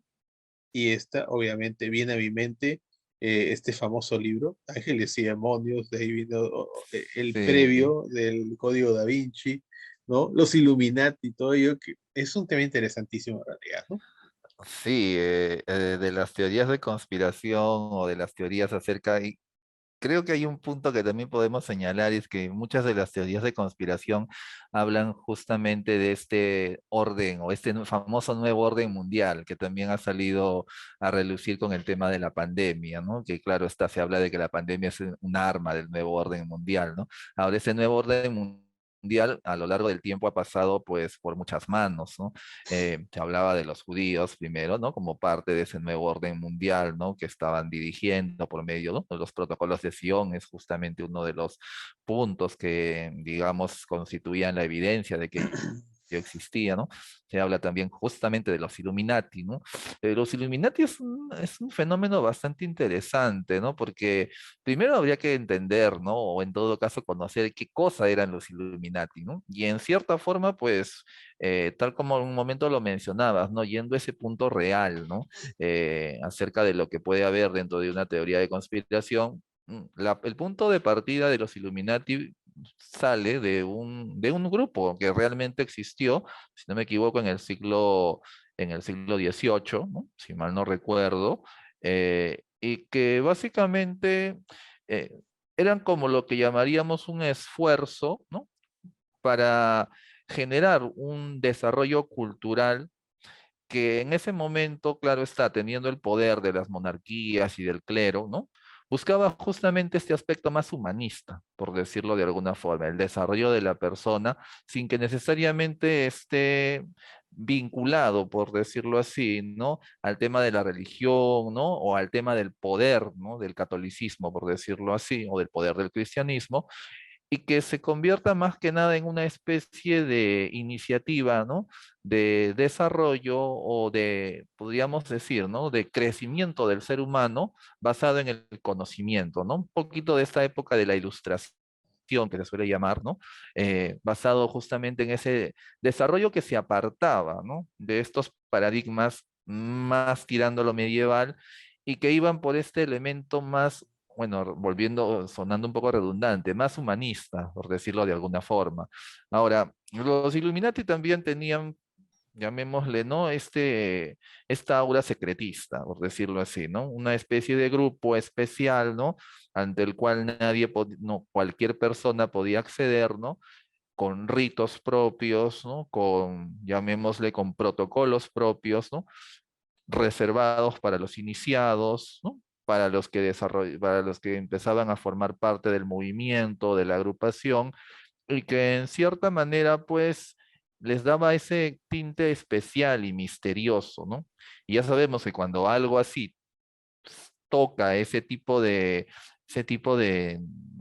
y esta, obviamente, viene a mi mente este famoso libro, Ángeles y Demonios, de ahí vino el Sí, previo del Código Da Vinci, ¿no? Los Illuminati y todo ello, que es un tema interesantísimo en realidad, ¿no? Sí, de las teorías de conspiración o de las teorías acerca, y creo que hay un punto que también podemos señalar, y es que muchas de las teorías de conspiración hablan justamente de este orden o este famoso nuevo orden mundial que también ha salido a relucir con el tema de la pandemia, ¿no? Que claro está, se habla de que la pandemia es un arma del nuevo orden mundial, ¿no? Ahora ese nuevo orden mundial a lo largo del tiempo ha pasado pues por muchas manos, ¿no? Se hablaba de los judíos primero, ¿no? Como parte de ese nuevo orden mundial, ¿no? Que estaban dirigiendo por medio, ¿no? de los protocolos de Sion es justamente uno de los puntos que, digamos, constituían la evidencia de que existía, ¿no? Se habla también justamente de los Illuminati, ¿no? Los Illuminati es un fenómeno bastante interesante, ¿no? Porque primero habría que entender, ¿no? O en todo caso conocer qué cosa eran los Illuminati, ¿no? Y en cierta forma, pues, tal como en un momento lo mencionabas, ¿no? Yendo a ese punto real, ¿no? Acerca de lo que puede haber dentro de una teoría de conspiración, el punto de partida de los Illuminati sale de un grupo que realmente existió, si no me equivoco, en el siglo XVIII, ¿no? Si mal no recuerdo, y que básicamente eh, eran como lo que llamaríamos un esfuerzo, ¿no? Para generar un desarrollo cultural que en ese momento, claro está, teniendo el poder de las monarquías y del clero, ¿no? Buscaba justamente este aspecto más humanista, por decirlo de alguna forma, el desarrollo de la persona sin que necesariamente esté vinculado, por decirlo así, ¿no? Al tema de la religión, ¿no? O al tema del poder, ¿no? Del catolicismo, por decirlo así, o del poder del cristianismo, y que se convierta más que nada en una especie de iniciativa, ¿no? De desarrollo o de, podríamos decir, ¿no? De crecimiento del ser humano basado en el conocimiento, ¿no? Un poquito de esta época de la ilustración que se suele llamar, ¿no? Basado justamente en ese desarrollo que se apartaba, ¿no? De estos paradigmas más tirando a lo medieval y que iban por este elemento más, bueno, volviendo, sonando un poco redundante, más humanista, por decirlo de alguna forma. Ahora, los Illuminati también tenían, llamémosle, ¿no? Esta aura secretista, por decirlo así, ¿no? Una especie de grupo especial, ¿no? Ante el cual no, cualquier persona podía acceder, ¿no? Con ritos propios, ¿no? Con, llamémosle, con protocolos propios, ¿no? Reservados para los iniciados, ¿no? Para los que empezaban a formar parte del movimiento, de la agrupación, y que en cierta manera, pues, les daba ese tinte especial y misterioso, ¿no? Y ya sabemos que cuando algo así toca ese tipo de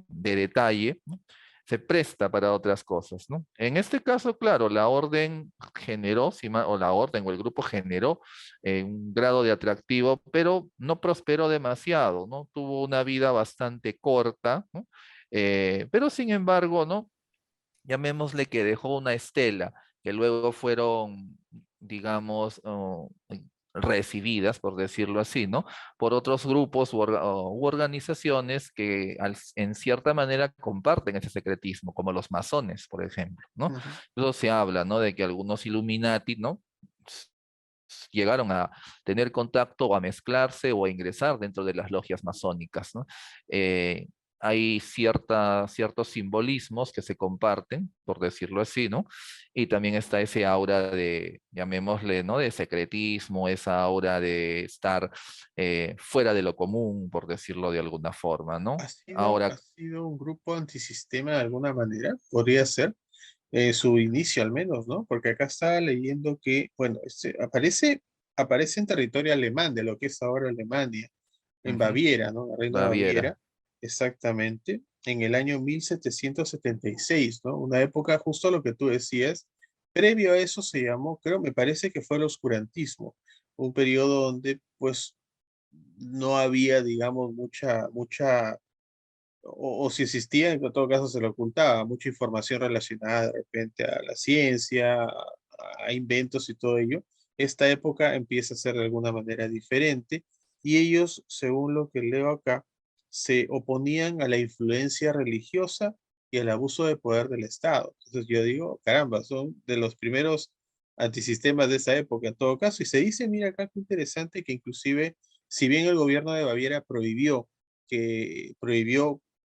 detalle, ¿no? Se presta para otras cosas, ¿no? En este caso, claro, la orden generó, o la orden o el grupo generó un grado de atractivo, pero no prosperó demasiado, ¿no? Tuvo una vida bastante corta, ¿no? Pero sin embargo, ¿no? Llamémosle que dejó una estela, que luego fueron, digamos, recibidas, por decirlo así, ¿no? Por otros grupos u organizaciones que en cierta manera comparten ese secretismo, como los masones, por ejemplo, ¿no? Ujú. Eso se habla, ¿no? De que algunos Illuminati, ¿no? Llegaron a tener contacto o a mezclarse o a ingresar dentro de las logias masónicas, ¿no? Eh, hay ciertos simbolismos que se comparten, por decirlo así, ¿no? Y también está ese aura de, llamémosle, ¿no? De secretismo, esa aura de estar fuera de lo común, por decirlo de alguna forma, ¿no? Ha Ahora, sido un grupo antisistema de alguna manera, podría ser, su inicio al menos, ¿no? Porque acá estaba leyendo que, bueno, aparece en territorio alemán, de lo que es ahora Alemania, en ujú, Baviera, ¿no? La reina de Baviera, Baviera, exactamente, en el año 1776, ¿no? Una época, justo lo que tú decías, previo a eso se llamó, creo, me parece que fue el oscurantismo, un periodo donde, pues, no había, digamos, o si existía, en todo caso se le ocultaba, mucha información relacionada de repente a la ciencia, a inventos y todo ello. Esta época empieza a ser de alguna manera diferente y ellos, según lo que leo acá, se oponían a la influencia religiosa y el abuso de poder del Estado. Entonces yo digo, caramba, son de los primeros antisistemas de esa época en todo caso. Y se dice, mira acá qué interesante, que inclusive, si bien el gobierno de Baviera prohibió,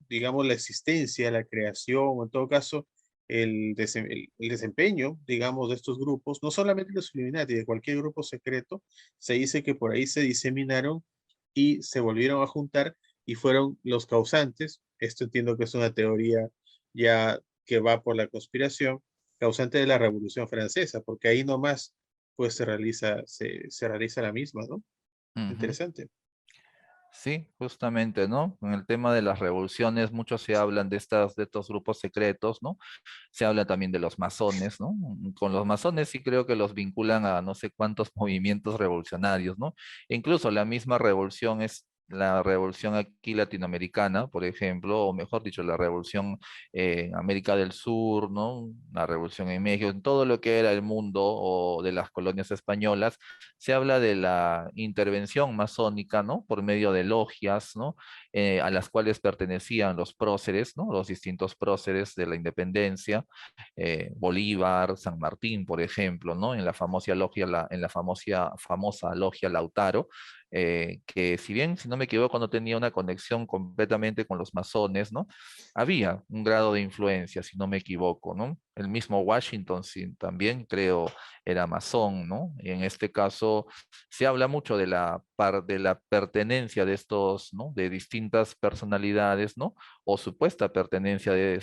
digamos, la existencia, la creación, o en todo caso, el desempeño, digamos, de estos grupos, no solamente los Illuminati, de cualquier grupo secreto, se dice que por ahí se diseminaron y se volvieron a juntar y fueron los causantes. Esto entiendo que es una teoría ya que va por la conspiración, causante de la Revolución Francesa, porque ahí nomás pues se realiza la misma, ¿no? Ujú. Interesante. Sí, justamente, ¿no? En el tema de las revoluciones, mucho se hablan de estos grupos secretos, ¿no? Se habla también de los masones, ¿no? Con los masones sí creo que los vinculan a no sé cuántos movimientos revolucionarios, ¿no? E incluso la misma revolución es la revolución aquí latinoamericana, por ejemplo, o mejor dicho, la revolución en América del Sur, ¿no? La revolución en México, en todo lo que era el mundo o de las colonias españolas, se habla de la intervención masónica, ¿no? Por medio de logias, ¿no? A las cuales pertenecían los próceres, ¿no? Los distintos próceres de la independencia, Bolívar, San Martín, por ejemplo, ¿no? En la famosa logia, en la famosa logia Lautaro, que si bien, si no me equivoco, no tenía una conexión completamente con los masones, ¿no? Había un grado de influencia, si no me equivoco, ¿no? El mismo Washington sí, también creo era masón, ¿no? Y en este caso se habla mucho de de la pertenencia de estos, ¿no? De distintas personalidades, ¿no? O supuesta pertenencia de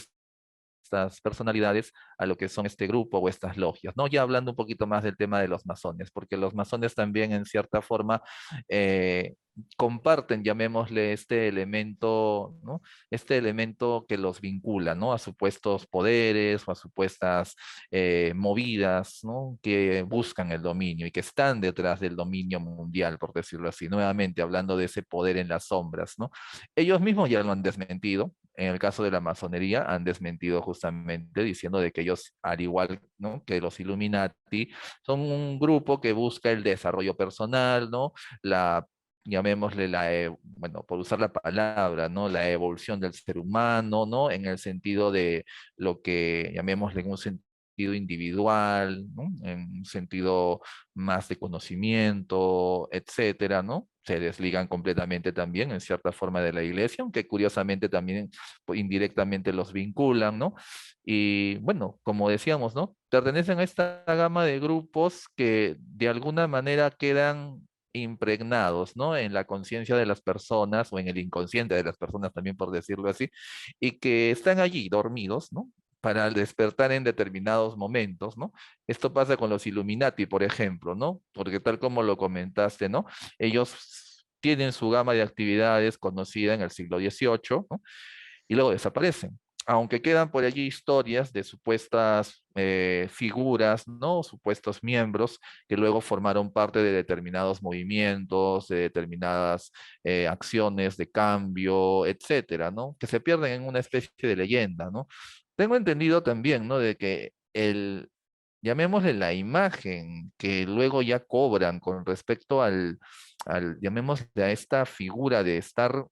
estas personalidades a lo que son este grupo o estas logias, ¿no? Ya hablando un poquito más del tema de los masones, porque los masones también en cierta forma eh, comparten, llamémosle este elemento, ¿no? Este elemento que los vincula, ¿no? A supuestos poderes o a supuestas movidas, ¿no? Que buscan el dominio y que están detrás del dominio mundial, por decirlo así. Nuevamente, hablando de ese poder en las sombras, ¿no? Ellos mismos ya lo han desmentido. En el caso de la masonería, han desmentido justamente diciendo de que ellos, al igual, ¿no? que los Illuminati, son un grupo que busca el desarrollo personal, ¿no? La llamémosle bueno, por usar la palabra, ¿no? La evolución del ser humano, ¿no? En el sentido de lo que llamémosle en un sentido individual, ¿no? En un sentido más de conocimiento, etcétera, ¿no? Se desligan completamente también en cierta forma de la iglesia, aunque curiosamente también pues, indirectamente los vinculan, ¿no? Y bueno, como decíamos, ¿no? Pertenecen a esta gama de grupos que de alguna manera quedan impregnados, ¿no? En la conciencia de las personas o en el inconsciente de las personas también, por decirlo así, y que están allí dormidos, ¿no? Para despertar en determinados momentos, ¿no? Esto pasa con los Illuminati, por ejemplo, ¿no? Porque tal como lo comentaste, ¿no? Ellos tienen su gama de actividades conocida en el siglo XVIII, ¿no? Y luego desaparecen. Aunque quedan por allí historias de supuestas figuras, ¿no? Supuestos miembros que luego formaron parte de determinados movimientos, de determinadas acciones de cambio, etcétera, ¿no? Que se pierden en una especie de leyenda, ¿no? Tengo entendido también, ¿no? De que llamémosle la imagen que luego ya cobran con respecto llamémosle a esta figura de estar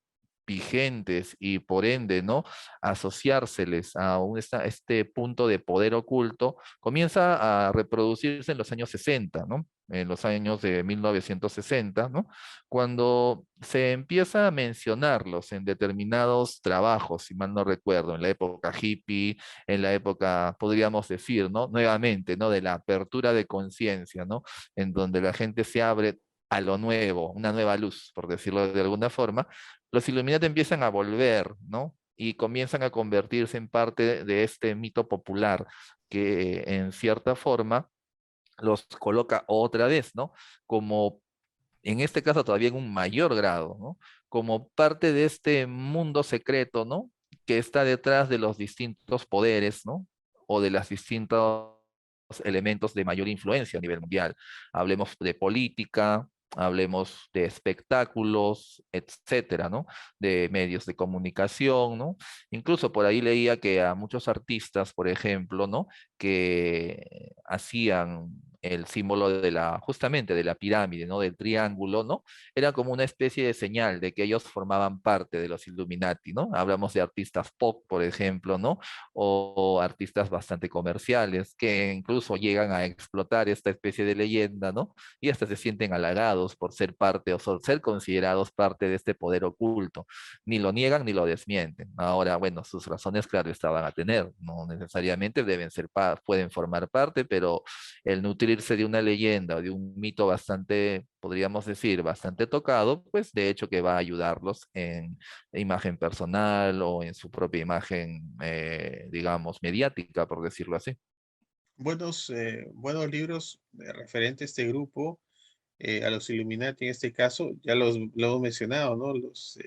vigentes y por ende, ¿no? Asociárseles a este punto de poder oculto, comienza a reproducirse en los años 60, ¿no? En los años de 1960, ¿no? Cuando se empieza a mencionarlos en determinados trabajos, si mal no recuerdo, en la época hippie, en la época, podríamos decir, ¿no? Nuevamente, ¿no? De la apertura de conciencia, ¿no? En donde la gente se abre a lo nuevo, una nueva luz, por decirlo de alguna forma, los Illuminati empiezan a volver, ¿no? Y comienzan a convertirse en parte de este mito popular que en cierta forma los coloca otra vez, ¿no? Como en este caso todavía en un mayor grado, ¿no? Como parte de este mundo secreto, ¿no? Que está detrás de los distintos poderes, ¿no? O de los distintos elementos de mayor influencia a nivel mundial. Hablemos de política, hablemos de espectáculos, etcétera, ¿no? De medios de comunicación, ¿no? Incluso por ahí leía que a muchos artistas, por ejemplo, ¿no? Que hacían el símbolo de justamente de la pirámide, ¿no? Del triángulo, ¿no? Era como una especie de señal de que ellos formaban parte de los Illuminati, ¿no? Hablamos de artistas pop, por ejemplo, ¿no? O artistas bastante comerciales que incluso llegan a explotar esta especie de leyenda, ¿no? Y hasta se sienten halagados por ser parte o ser considerados parte de este poder oculto. Ni lo niegan ni lo desmienten. Ahora, bueno, sus razones, claro, estaban a tener. No necesariamente deben ser, pueden formar parte, pero el nutrirse de una leyenda o de un mito bastante, podríamos decir, bastante tocado, pues de hecho que va a ayudarlos en imagen personal o en su propia imagen, digamos, mediática, por decirlo así. Buenos libros referentes a este grupo, a los Illuminati en este caso, ya lo hemos mencionado, ¿no?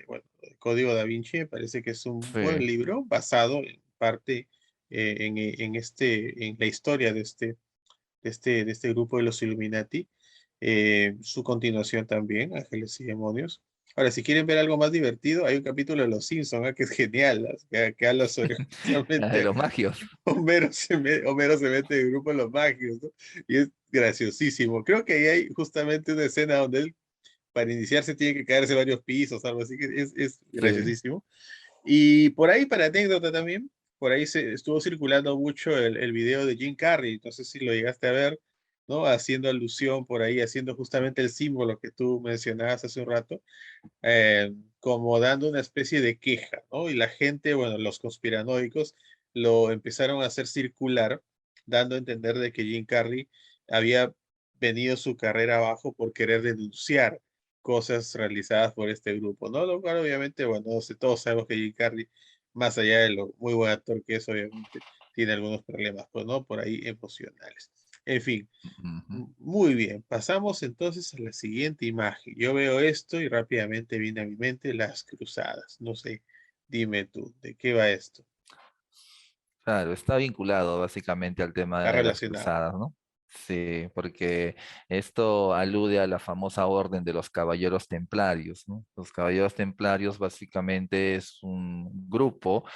Bueno, el Código Da Vinci me parece que es un buen Sí, libro basado en parte en la historia de este grupo de los Illuminati. Su continuación también, Ángeles y Demonios. Ahora, si quieren ver algo más divertido, hay un capítulo de Los Simpsons, que es genial, ¿no? Que habla sobre la de justamente los magios. Homero se mete en el grupo de los magios, ¿no? Y es graciosísimo. Creo que ahí hay justamente una escena donde él, para iniciarse, tiene que caerse varios pisos, algo así, que es Sí. graciosísimo. Y por ahí, para anécdota también, por ahí se estuvo circulando mucho el video de Jim Carrey, no sé si lo llegaste a ver, ¿no? Haciendo alusión por ahí, haciendo justamente el símbolo que tú mencionabas hace un rato, como dando una especie de queja, ¿no? Y la gente, bueno, los conspiranoicos lo empezaron a hacer circular, dando a entender de que Jim Carrey había venido su carrera abajo por querer denunciar cosas realizadas por este grupo, ¿no? Lo cual obviamente, bueno, no sé, todos sabemos que Jim Carrey, más allá de lo muy buen actor que es, obviamente, tiene algunos problemas, pues, ¿no? Por ahí emocionales. En fin, Ujú. muy bien, pasamos entonces a la siguiente imagen. Yo veo esto y rápidamente viene a mi mente las cruzadas. No sé, dime tú, ¿de qué va esto? Claro, está vinculado básicamente al tema Está de las relacionado. cruzadas, ¿no? Sí, porque esto alude a la famosa orden de los caballeros templarios, ¿no? Los caballeros templarios básicamente es un grupo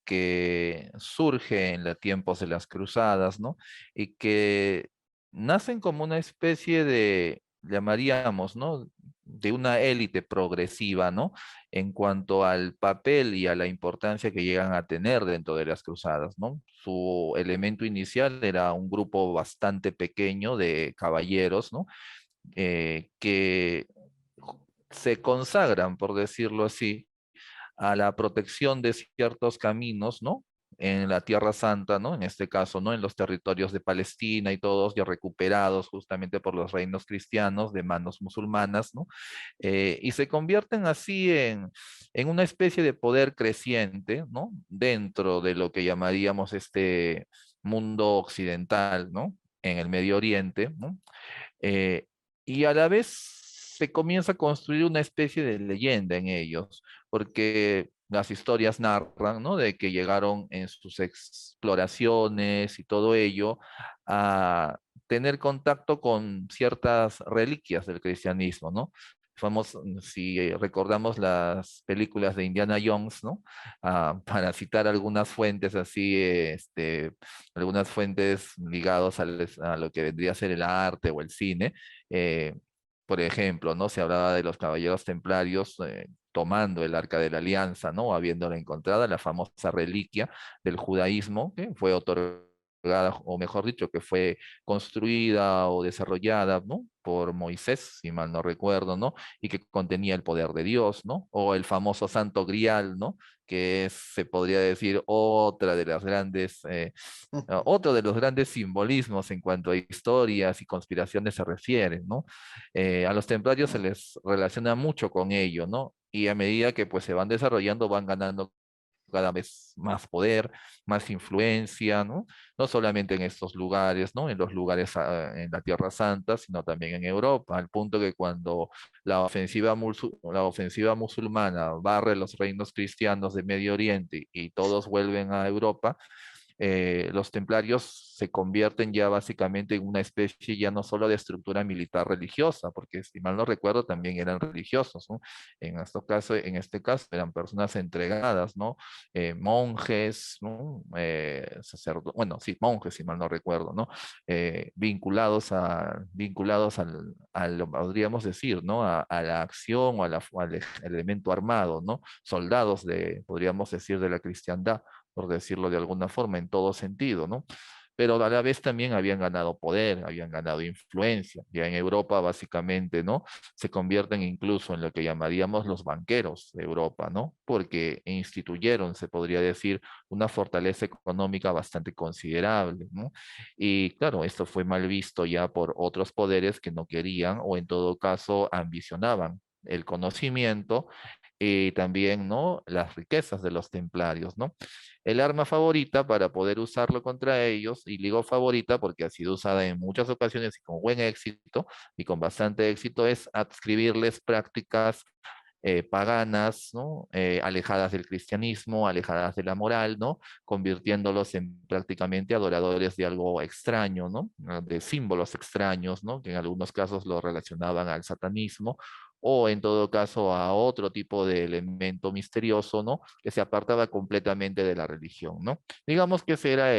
que surge en los tiempos de las cruzadas, ¿no? Y que nacen como una especie de, llamaríamos, ¿no? De una élite progresiva, ¿no? En cuanto al papel y a la importancia que llegan a tener dentro de las cruzadas, ¿no? Su elemento inicial era un grupo bastante pequeño de caballeros, ¿no? Que se consagran, por decirlo así, a la protección de ciertos caminos, ¿no? En la Tierra Santa, ¿no? En este caso, ¿no? En los territorios de Palestina y todos ya recuperados justamente por los reinos cristianos de manos musulmanas, ¿no? Y se convierten así en una especie de poder creciente, ¿no? Dentro de lo que llamaríamos este mundo occidental, ¿no? En el Medio Oriente, ¿no? Eh, y a la vez se comienza a construir una especie de leyenda en ellos, porque las historias narran, ¿no? De que llegaron en sus exploraciones y todo ello a tener contacto con ciertas reliquias del cristianismo, ¿no? Si recordamos las películas de Indiana Jones, ¿no? Para citar algunas fuentes así, algunas fuentes ligadas a lo que vendría a ser el arte o el cine. eh, por ejemplo, ¿no? Se hablaba de los caballeros templarios tomando el Arca de la Alianza, ¿no? Habiéndola encontrada, la famosa reliquia del judaísmo que fue otorgada, o mejor dicho, que fue construida o desarrollada, ¿no? Por Moisés, si mal no recuerdo, ¿no? Y que contenía el poder de Dios, ¿no? O el famoso Santo Grial, ¿no? Que es, se podría decir, otra de las grandes otro de los grandes simbolismos en cuanto a historias y conspiraciones se refiere, ¿no? A los templarios se les relaciona mucho con ello, ¿no? Y a medida que pues se van desarrollando, van ganando cada vez más poder, más influencia, ¿no? No solamente en estos lugares, ¿no? En los lugares en la Tierra Santa, sino también en Europa, al punto que cuando la ofensiva musulmana barre los reinos cristianos de Medio Oriente y todos vuelven a Europa, los templarios se convierten ya básicamente en una especie ya no solo de estructura militar religiosa, porque si mal no recuerdo también eran religiosos, ¿no? En este caso eran personas entregadas, ¿no? Monjes, ¿no? Bueno, sí, monjes, si mal no recuerdo, ¿no? Vinculados lo podríamos decir, ¿no? A la acción o al elemento armado, ¿no? Soldados podríamos decir, de la cristiandad, por decirlo de alguna forma, en todo sentido, ¿no? Pero a la vez también habían ganado poder, habían ganado influencia. Ya en Europa, básicamente, ¿no? Se convierten incluso en lo que llamaríamos los banqueros de Europa, ¿no? Porque instituyeron, se podría decir, una fortaleza económica bastante considerable, ¿no? Y claro, esto fue mal visto ya por otros poderes que no querían o en todo caso ambicionaban el conocimiento y también, ¿no? Las riquezas de los templarios, ¿no? El arma favorita para poder usarlo contra ellos, y digo favorita porque ha sido usada en muchas ocasiones y con buen éxito y con bastante éxito, es adscribirles prácticas paganas, ¿no? Alejadas del cristianismo, alejadas de la moral, ¿no? Convirtiéndolos en prácticamente adoradores de algo extraño, ¿no? De símbolos extraños, ¿no? Que en algunos casos lo relacionaban al satanismo o en todo caso a otro tipo de elemento misterioso, ¿no? Que se apartaba completamente de la religión, ¿no? Digamos que ese era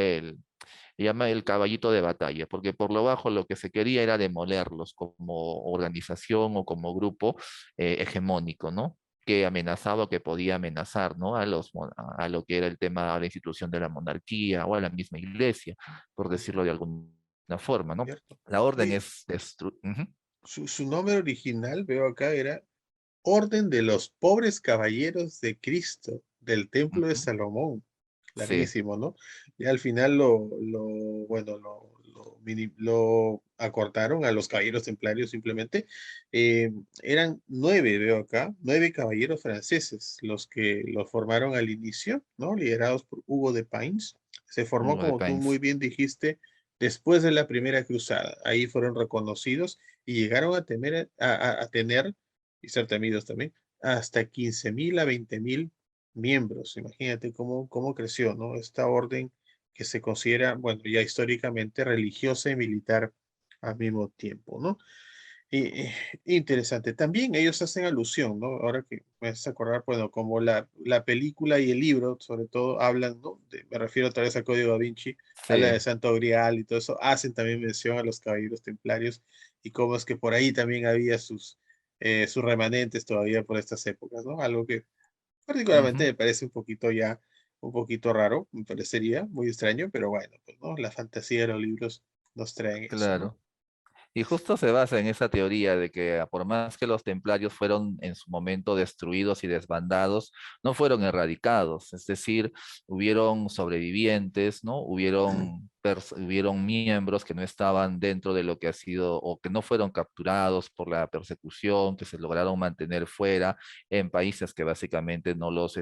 se llama el caballito de batalla, porque por lo bajo lo que se quería era demolerlos como organización o como grupo hegemónico, ¿no? Que amenazaba o que podía amenazar, ¿no? A lo que era el tema, a la institución de la monarquía o a la misma iglesia, por decirlo de alguna forma, ¿no? ¿Cierto? La orden Oye, es Ujú. su nombre original, veo acá, era Orden de los Pobres Caballeros de Cristo del Templo de Ujú. Salomón. Sí, Larguísimo, ¿no? Y al final bueno, lo acortaron a los caballeros templarios simplemente. Eh, Eran 9, veo acá, 9 caballeros franceses los que lo formaron al inicio, ¿no? Liderados por Hugo de Pines. Se formó, Hugo de como tú muy Pines. bien dijiste, después de la Primera Cruzada. Ahí fueron reconocidos y llegaron a tener y ser temidos también, hasta 15.000 a 20.000 miembros. Imagínate cómo creció, ¿no? Esta orden que se considera, bueno, ya históricamente religiosa y militar al mismo tiempo, ¿no? Y, interesante. También ellos hacen alusión, ¿no? Ahora que me haces acordar, bueno, como la película y el libro, sobre todo, hablan, ¿no? Me refiero otra vez al Código Da Vinci, habla Sí. de Santo Grial y todo eso, hacen también mención a los caballeros templarios y cómo es que por ahí también había sus remanentes todavía por estas épocas, ¿no? Algo que particularmente Ujú. me parece un poquito raro, me parecería muy extraño, pero bueno, pues, ¿no? La fantasía de los libros nos traen eso, ¿no? Claro. Y justo se basa en esa teoría de que por más que los templarios fueron en su momento destruidos y desbandados, no fueron erradicados, es decir, hubieron sobrevivientes, ¿no? Hubieron miembros que no estaban dentro de lo que ha sido o que no fueron capturados por la persecución, que se lograron mantener fuera en países que básicamente no los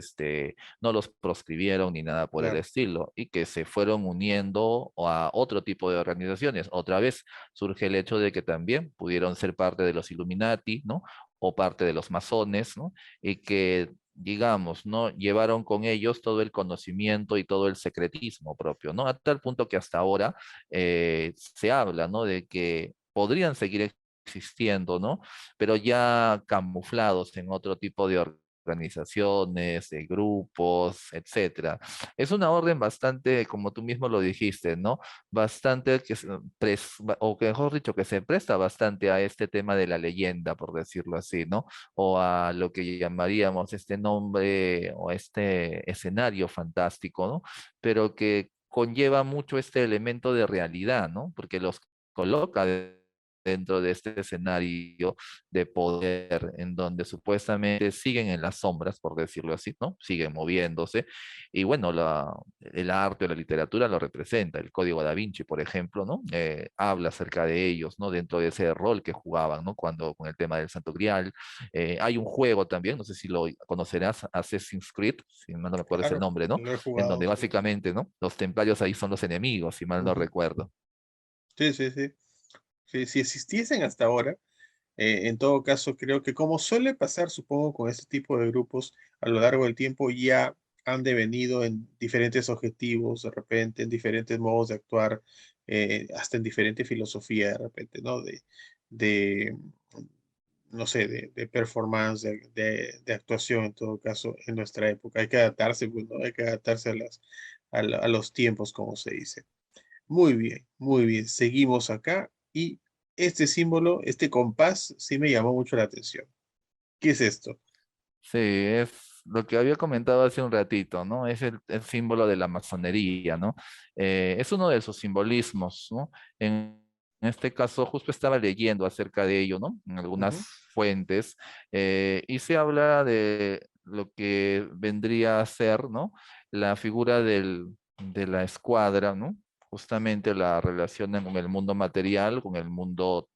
proscribieron ni nada por el Claro, estilo y que se fueron uniendo a otro tipo de organizaciones. Otra vez surge el hecho de que también pudieron ser parte de los Illuminati, ¿no? O parte de los masones, ¿no? Y que, digamos, ¿no? Llevaron con ellos todo el conocimiento y todo el secretismo propio, ¿no? A tal punto que hasta ahora se habla, ¿no? De que podrían seguir existiendo, ¿no? Pero ya camuflados en otro tipo de organizaciones, de grupos, etcétera. Es una orden bastante, como tú mismo lo dijiste, ¿no? Bastante o que mejor dicho, que se presta bastante a este tema de la leyenda, por decirlo así, ¿no? O a lo que llamaríamos este nombre o este escenario fantástico, ¿no? Pero que conlleva mucho este elemento de realidad, ¿no? Porque los coloca dentro de este escenario de poder en donde supuestamente siguen en las sombras, por decirlo así, ¿no? Siguen moviéndose. Y bueno, el arte o la literatura lo representa. El Código Da Vinci, por ejemplo, ¿no? Habla acerca de ellos, ¿no? Dentro de ese rol que jugaban, ¿no? Cuando con el tema del Santo Grial. Hay un juego también, no sé si lo conocerás, Assassin's Creed, si mal no me acuerdo es el claro, nombre, ¿no? lo he En jugado, donde sí. básicamente, ¿no? Los templarios ahí son los enemigos, si mal no Ujú. recuerdo. Sí, sí, sí. Sí, si existiesen hasta ahora, en todo caso, creo que como suele pasar, supongo, con este tipo de grupos a lo largo del tiempo, ya han devenido en diferentes objetivos, de repente, en diferentes modos de actuar, hasta en diferente filosofía, de repente, ¿no? De no sé, de performance, de actuación en todo caso, en nuestra época. Hay que adaptarse, pues, ¿no? Hay que adaptarse a los tiempos, como se dice. Muy bien, muy bien. Seguimos acá y este símbolo, este compás, sí me llamó mucho la atención. ¿Qué es esto? Sí, es lo que había comentado hace un ratito, ¿no? Es el símbolo de la masonería, ¿no? Es uno de sus simbolismos, ¿no? En este caso, justo estaba leyendo acerca de ello, ¿no? En algunas Ujú, fuentes, y se habla de lo que vendría a ser, ¿no? La figura de la escuadra, ¿no? Justamente la relacionan con el mundo material, con el mundo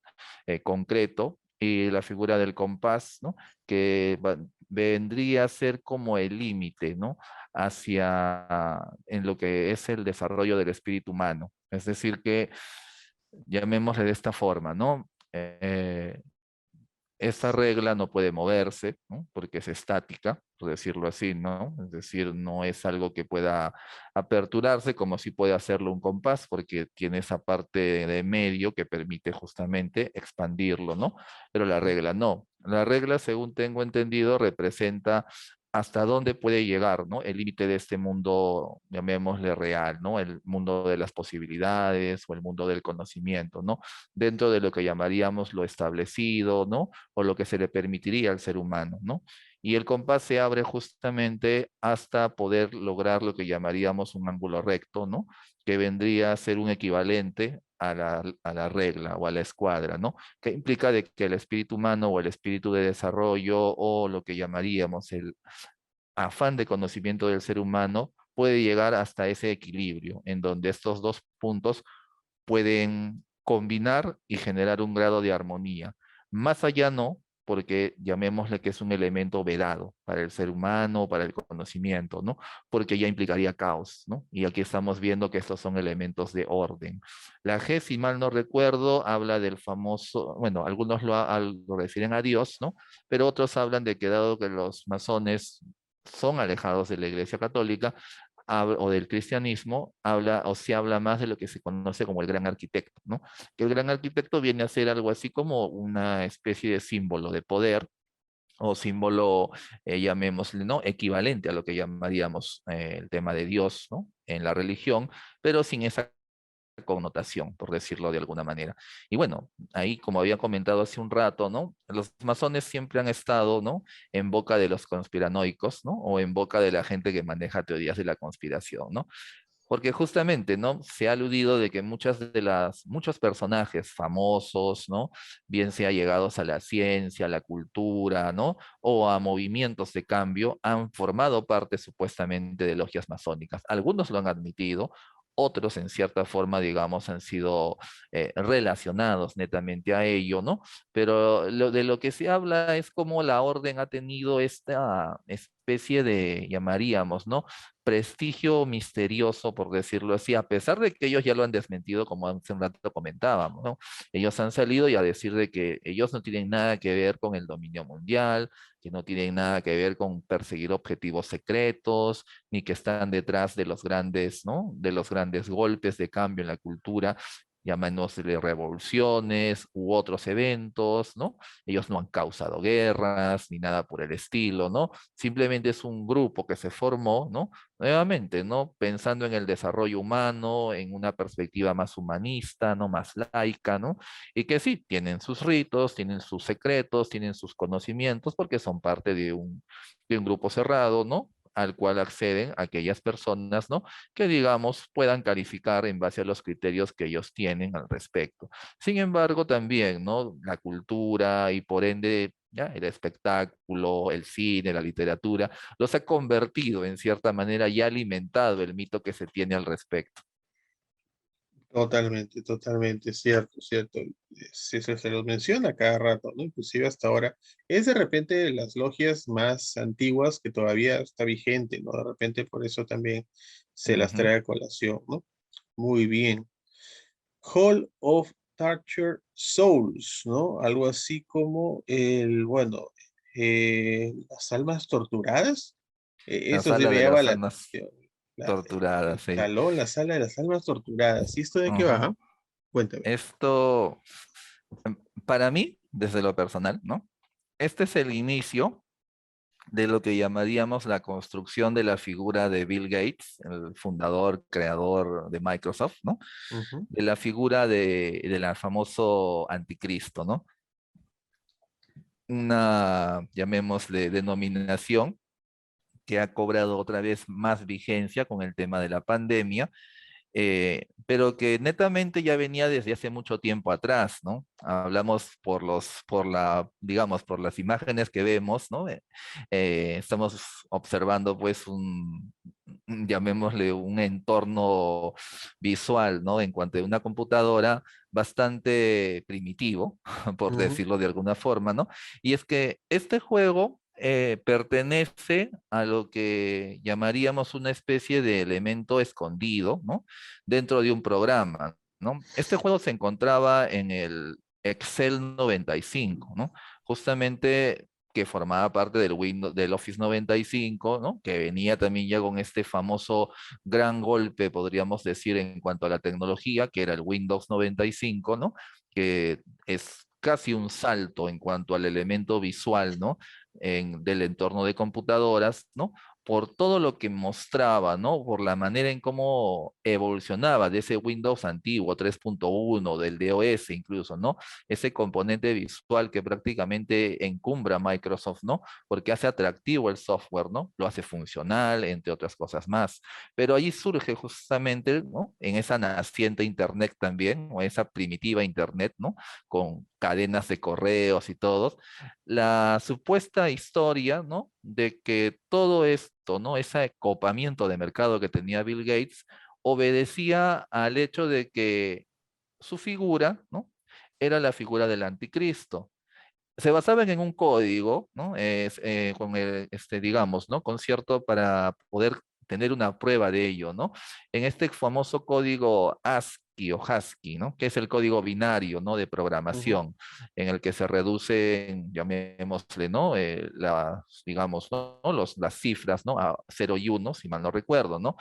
concreto, y la figura del compás, ¿no? Que vendría a ser como el límite, ¿no? Hacia en lo que es el desarrollo del espíritu humano. Es decir, que llamémosle de esta forma, ¿no? Esta regla no puede moverse, ¿no? Porque es estática, por decirlo así, ¿no? Es decir, no es algo que pueda aperturarse como si puede hacerlo un compás, porque tiene esa parte de medio que permite justamente expandirlo, ¿no? Pero la ujú. regla no. La regla, según tengo entendido, representa hasta dónde puede llegar, ¿no? El límite de este mundo, llamémosle real, ¿no? El mundo de las posibilidades o el mundo del conocimiento, ¿no? Dentro de lo que llamaríamos lo establecido, ¿no? O lo que se le permitiría al ser humano, ¿no? Y el compás se abre justamente hasta poder lograr lo que llamaríamos un ángulo recto, ¿no? Que vendría a ser un equivalente a la regla o a la escuadra, ¿no? Que implica de que el espíritu humano o el espíritu de desarrollo o lo que llamaríamos el afán de conocimiento del ser humano puede llegar hasta ese equilibrio en donde estos dos puntos pueden combinar y generar un grado de armonía. Más allá no, porque llamémosle que es un elemento vedado para el ser humano, para el conocimiento, ¿no? Porque ya implicaría caos, ¿no? Y aquí estamos viendo que estos son elementos de orden. La G, si mal no recuerdo, habla del famoso, bueno, algunos lo refieren a Dios, ¿no? Pero otros hablan de que dado que los masones son alejados de la Iglesia Católica, o del cristianismo, habla o se habla más de lo que se conoce como el gran arquitecto, ¿no? Que el gran arquitecto viene a ser algo así como una especie de símbolo de poder o símbolo, llamémosle, ¿no? Equivalente a lo que llamaríamos el tema de Dios, ¿no? En la religión, pero sin esa connotación, por decirlo de alguna manera. Y bueno, ahí, como había comentado hace un rato, ¿no? Los masones siempre han estado, ¿no? En boca de los conspiranoicos, ¿no? O en boca de la gente que maneja teorías de la conspiración, ¿no? Porque justamente, ¿no? Se ha aludido de que muchos personajes famosos, ¿no? Bien sea llegados a la ciencia, a la cultura, ¿no? O a movimientos de cambio, han formado parte supuestamente de logias masónicas. Algunos lo han admitido, otros en cierta forma, digamos, han sido relacionados netamente a ello, ¿no? Pero de lo que se habla es cómo la orden ha tenido esta especie de, llamaríamos, ¿no? Prestigio misterioso, por decirlo así, a pesar de que ellos ya lo han desmentido, como hace un rato comentábamos, ¿no? Ellos han salido y a decir de que ellos no tienen nada que ver con el dominio mundial, que no tienen nada que ver con perseguir objetivos secretos, ni que están detrás de los grandes, ¿no? De los grandes golpes de cambio en la cultura, llamándose revoluciones u otros eventos, ¿no? Ellos no han causado guerras ni nada por el estilo, ¿no? Simplemente es un grupo que se formó, ¿no? Nuevamente, ¿no? Pensando en el desarrollo humano, en una perspectiva más humanista, ¿no? Más laica, ¿no? Y que sí, tienen sus ritos, tienen sus secretos, tienen sus conocimientos, porque son parte de un grupo cerrado, ¿no? Al cual acceden aquellas personas, ¿no? Que digamos puedan calificar en base a los criterios que ellos tienen al respecto. Sin embargo, también, ¿no? La cultura y por ende, ya, el espectáculo, el cine, la literatura, los ha convertido en cierta manera y ha alimentado el mito que se tiene al respecto. Totalmente, totalmente, cierto, cierto. Se los menciona cada rato, ¿no? Inclusive hasta ahora. Es de repente de las logias más antiguas que todavía está vigente, ¿no? De repente por eso también se las Ujú. trae a colación, ¿no? Muy bien. Hall of Tortured Souls, ¿no? Algo así como las almas torturadas. La Eso sí sala me de llama las la almas atención. torturadas, El sí. salón, la sala de las almas torturadas. ¿Y esto de qué Ujú. va? Cuéntame. Esto, para mí, desde lo personal, ¿no? Este es el inicio de lo que llamaríamos la construcción de la figura de Bill Gates, el fundador, creador de Microsoft, ¿no? Ujú, De la figura del famoso anticristo, ¿no? Una, llamémosle, denominación que ha cobrado otra vez más vigencia con el tema de la pandemia, pero que netamente ya venía desde hace mucho tiempo atrás, ¿no? Hablamos digamos, por las imágenes que vemos, ¿no? Estamos observando, pues, llamémosle, un entorno visual, ¿no? En cuanto a una computadora bastante primitivo, por ujú, decirlo de alguna forma, ¿no? Y es que este juego pertenece a lo que llamaríamos una especie de elemento escondido, ¿no? Dentro de un programa, ¿no? Este juego se encontraba en el Excel 95, ¿no? Justamente que formaba parte del Windows, del Office 95, ¿no? Que venía también ya con este famoso gran golpe, podríamos decir, en cuanto a la tecnología, que era el Windows 95, ¿no? Que es casi un salto en cuanto al elemento visual, ¿no? Del entorno de computadoras, ¿no? Por todo lo que mostraba, ¿no? Por la manera en cómo evolucionaba de ese Windows antiguo, 3.1, del DOS incluso, ¿no? Ese componente visual que prácticamente encumbra a Microsoft, ¿no? Porque hace atractivo el software, ¿no? Lo hace funcional, entre otras cosas más. Pero ahí surge justamente, ¿no? En esa naciente Internet también, o esa primitiva Internet, ¿no? Con cadenas de correos y todo, la supuesta historia, ¿no? De que todo esto, ¿no? Ese acopamiento de mercado que tenía Bill Gates obedecía al hecho de que su figura, ¿no? Era la figura del anticristo. Se basaban en un código, ¿no? Con el, digamos, ¿no? Con cierto para poder tener una prueba de ello, ¿no? En este famoso código ASCII o Husky, ¿no? Que es el código binario, ¿no? De ujú. programación, en el que se reducen, llamémosle, ¿no? Digamos, ¿no? Las cifras, ¿no? A 0 y 1, si mal no recuerdo, ¿no?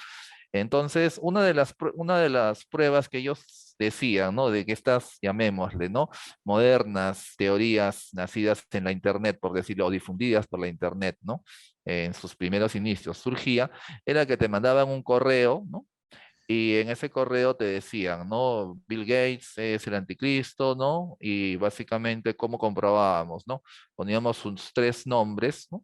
Entonces, una de las pruebas que ellos decían, ¿no? De que estas, llamémosle, ¿no? Modernas teorías nacidas en la Internet, por decirlo, o difundidas por la Internet, ¿no? En sus primeros inicios surgía, era que te mandaban un correo, ¿no? Y en ese correo te decían, ¿no? Bill Gates es el anticristo, ¿no? Y básicamente, ¿cómo comprobábamos, ¿no? Poníamos sus tres nombres, ¿no?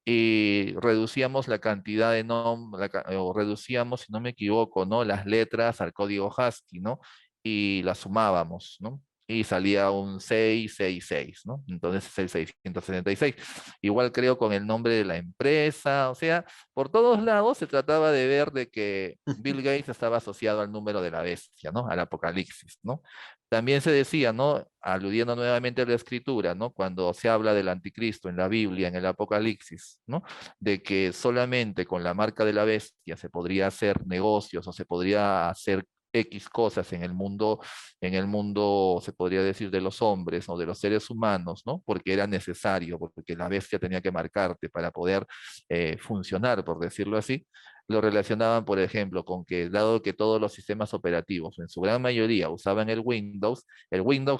Y reducíamos la cantidad de nombres, o reducíamos, si no me equivoco, ¿no? Las letras al código ASCII, ¿no? Y las sumábamos, ¿no? Y salía un 666, ¿no? Entonces es el 676. Igual creo con el nombre de la empresa, o sea, por todos lados se trataba de ver de que Bill Gates estaba asociado al número de la bestia, ¿no? Al apocalipsis, ¿no? También se decía, ¿no? Aludiendo nuevamente a la escritura, ¿no? Cuando se habla del anticristo en la Biblia, en el Apocalipsis, ¿no? De que solamente con la marca de la bestia se podría hacer negocios o se podría hacer X cosas en el mundo, se podría decir, de los hombres o de los seres humanos, ¿no? Porque era necesario, porque la bestia tenía que marcarte para poder funcionar, por decirlo así. Lo relacionaban, por ejemplo, con que dado que todos los sistemas operativos, en su gran mayoría, usaban el Windows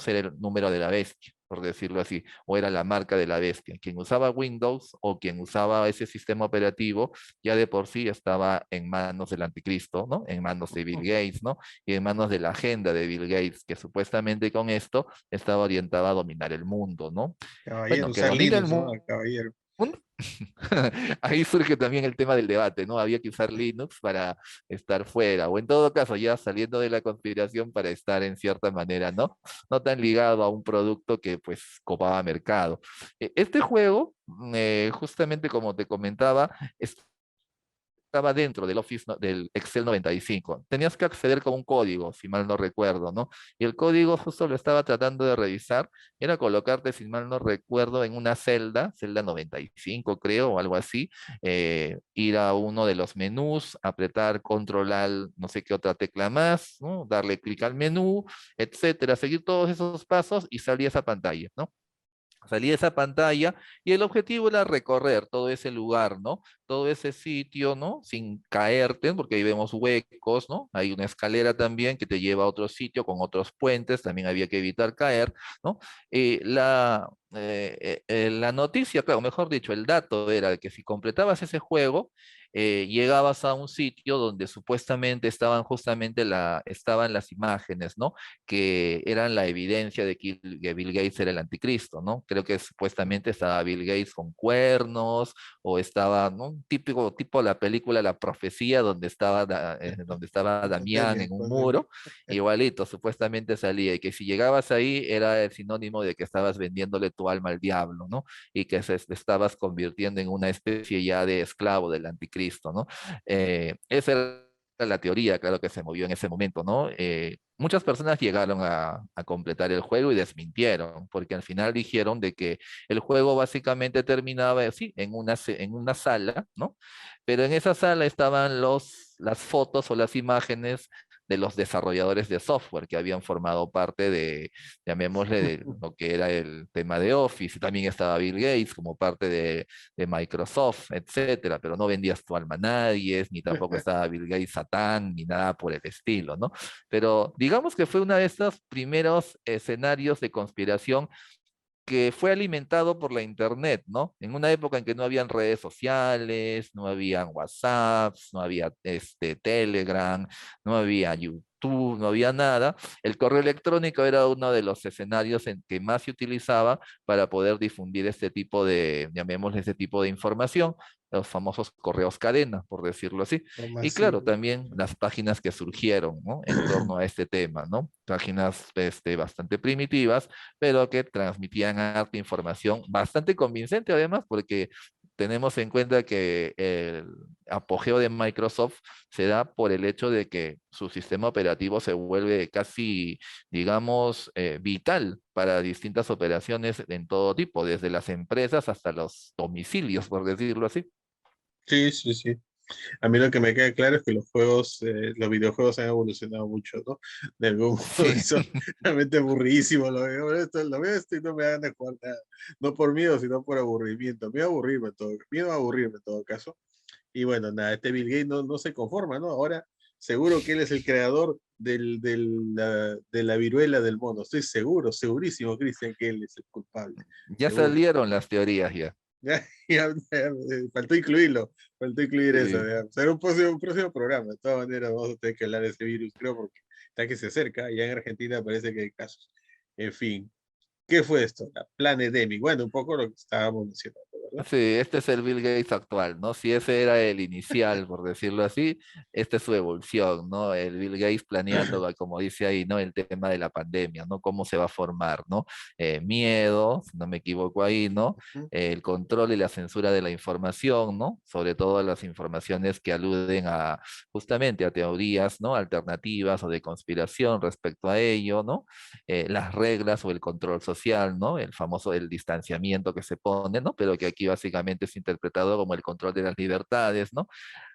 era el número de la bestia, por decirlo así, o era la marca de la bestia. Quien usaba Windows o quien usaba ese sistema operativo ya de por sí estaba en manos del anticristo, ¿no? En manos de Bill Gates, ¿no? Y en manos de la agenda de Bill Gates, que supuestamente con esto estaba orientado a dominar el mundo, ¿no? Caballero, Bueno, que usar domine el Linux, ¿no? mundo. Caballero. Ahí surge también el tema del debate, ¿no? Había que usar Linux para estar fuera, o en todo caso, ya saliendo de la conspiración para estar en cierta manera, ¿no? No tan ligado a un producto que pues copaba mercado. Este juego, justamente como te comentaba, estaba dentro del Office, del Excel 95. Tenías que acceder con un código, si mal no recuerdo, ¿no? Y el código justo lo estaba tratando de revisar, era colocarte, si mal no recuerdo, en una celda 95 creo, o algo así, ir a uno de los menús, apretar control al no sé qué otra tecla más, ¿no? Darle clic al menú, etcétera, seguir todos esos pasos y salía esa pantalla, ¿no? Salía esa pantalla y el objetivo era recorrer todo ese lugar, ¿no? Todo ese sitio, ¿no? Sin caerte, porque ahí vemos huecos, ¿no? Hay una escalera también que te lleva a otro sitio con otros puentes, también había que evitar caer, ¿no? La noticia, claro, mejor dicho, el dato era que si completabas ese juego, llegabas a un sitio donde supuestamente estaban justamente estaban las imágenes, ¿no? Que eran la evidencia de que Bill Gates era el anticristo, ¿no? Creo que supuestamente estaba Bill Gates con cuernos, o estaba, ¿no? Un típico, tipo la película La Profecía, donde estaba Damián Pandemia, en un pandemia. muro, igualito, supuestamente salía, y que si llegabas ahí era el sinónimo de que estabas vendiéndole tu alma al diablo, ¿no? Y que te estabas convirtiendo en una especie ya de esclavo del anticristo, ¿no? Esa era la teoría, claro, que se movió en ese momento, ¿no? Muchas personas llegaron a completar el juego y desmintieron, porque al final dijeron de que el juego básicamente terminaba así, en una sala, ¿no? Pero en esa sala estaban las fotos o las imágenes de los desarrolladores de software que habían formado parte de, llamémosle, de lo que era el tema de Office, y también estaba Bill Gates como parte de Microsoft, etcétera, pero no vendías tu alma a nadie, ni tampoco estaba Bill Gates Satán, ni nada por el estilo, ¿no? Pero digamos que fue uno de estos primeros escenarios de conspiración que fue alimentado por la internet, ¿no? En una época en que no habían redes sociales, no habían WhatsApps, no había Telegram, no había YouTube, no había nada. El correo electrónico era uno de los escenarios en que más se utilizaba para poder difundir este tipo de, llamémosle este tipo de información, los famosos correos cadena, por decirlo así. Lo Y claro, masivo. también las páginas que surgieron, ¿no? En torno a este tema, ¿no? Páginas bastante primitivas, pero que transmitían harta información bastante convincente además, porque tenemos en cuenta que el apogeo de Microsoft se da por el hecho de que su sistema operativo se vuelve casi, digamos, vital para distintas operaciones en todo tipo, desde las empresas hasta los domicilios, por decirlo así. Sí, sí, sí. A mí lo que me queda claro es que los juegos, los videojuegos han evolucionado mucho, ¿no? De algún modo, y Sí, son realmente aburridísimos. Lo veo esto y no me dan de jugar nada. No por miedo, sino por aburrimiento. Miedo a aburrirme en todo caso. Y bueno, nada, este Bill Gates no se conforma, ¿no? Ahora, seguro que él es el creador de la viruela del mono. Estoy seguro, segurísimo, Cristian, que él es el culpable. ya Seguro. salieron las teorías ya. Faltó incluirlo, faltó incluir eso, Sí. digamos. Será un próximo programa. De todas maneras, vamos a tener que hablar de ese virus, creo, porque está que se acerca. Ya en Argentina parece que hay casos. En fin, ¿qué fue esto? La Planedemic. Bueno, un poco lo que estábamos mencionando, ¿verdad? Sí, este es el Bill Gates actual, ¿no? Si ese era el inicial, por decirlo así, esta es su evolución, ¿no? El Bill Gates planeando, como dice ahí, ¿no? El tema de la pandemia, ¿no? Cómo se va a formar, ¿no? Miedo, si no me equivoco ahí, ¿no? Ujú. El control y la censura de la información, ¿no? Sobre todo las informaciones que aluden a, justamente a teorías, ¿no? Alternativas o de conspiración respecto a ello, ¿no? Las reglas o el control social, ¿no? El famoso el distanciamiento que se pone, ¿no? Pero que aquí básicamente es interpretado como el control de las libertades, ¿no?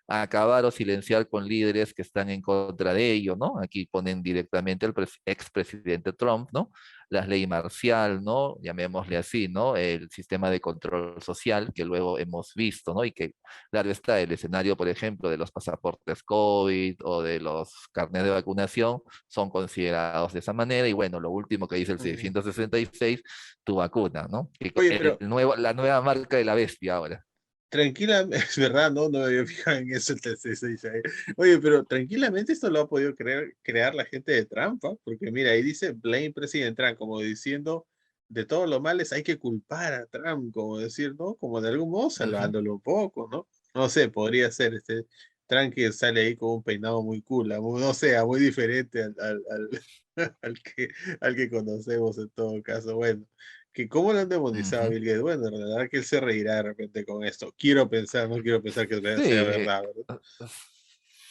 A acabar o silenciar con líderes que están en contra de ello, ¿no? Aquí ponen directamente al expresidente Trump, ¿no? La ley marcial, ¿no? Llamémosle así, ¿no? El sistema de control social que luego hemos visto, ¿no? Y que, claro está, el escenario, por ejemplo, de los pasaportes COVID o de los carnets de vacunación son considerados de esa manera. Y bueno, lo último que dice el Mm. 666, tu vacuna, ¿no? Oye, pero La nueva marca de la bestia ahora. tranquila, es verdad, ¿no? No me había fijado en eso. Se dice ahí. Oye, pero tranquilamente esto lo ha podido crear la gente de Trump, ¿ah? Porque mira, ahí dice blame President Trump, como diciendo de todos los males hay que culpar a Trump, como decir, ¿no? Como de algún modo Ujú. salvándolo un poco, ¿no? No sé, podría ser este Trump que sale ahí con un peinado muy cool, no sé, muy diferente al que conocemos en todo caso. Bueno, que cómo lo han demonizado a Ujú. Bill Gates. Bueno, la verdad que él se reirá de repente con esto. Quiero pensar, no quiero pensar que Sí, sea verdad, ¿verdad?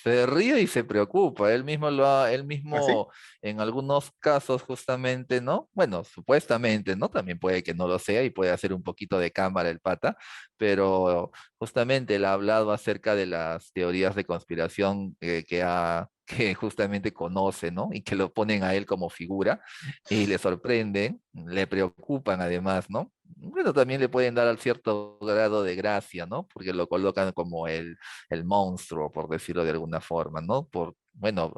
se ríe y se preocupa. Él ¿Ah, sí? mismo en algunos casos justamente, ¿no? Bueno, supuestamente, ¿no? También puede que no lo sea y puede hacer un poquito de cámara el pata, pero justamente él ha hablado acerca de las teorías de conspiración que justamente conoce, ¿no? Y que lo ponen a él como figura y le sorprenden, le preocupan además, ¿no? bueno, también le pueden dar al cierto grado de gracia, ¿no? Porque lo colocan como el monstruo, por decirlo de alguna forma, ¿no? Bueno,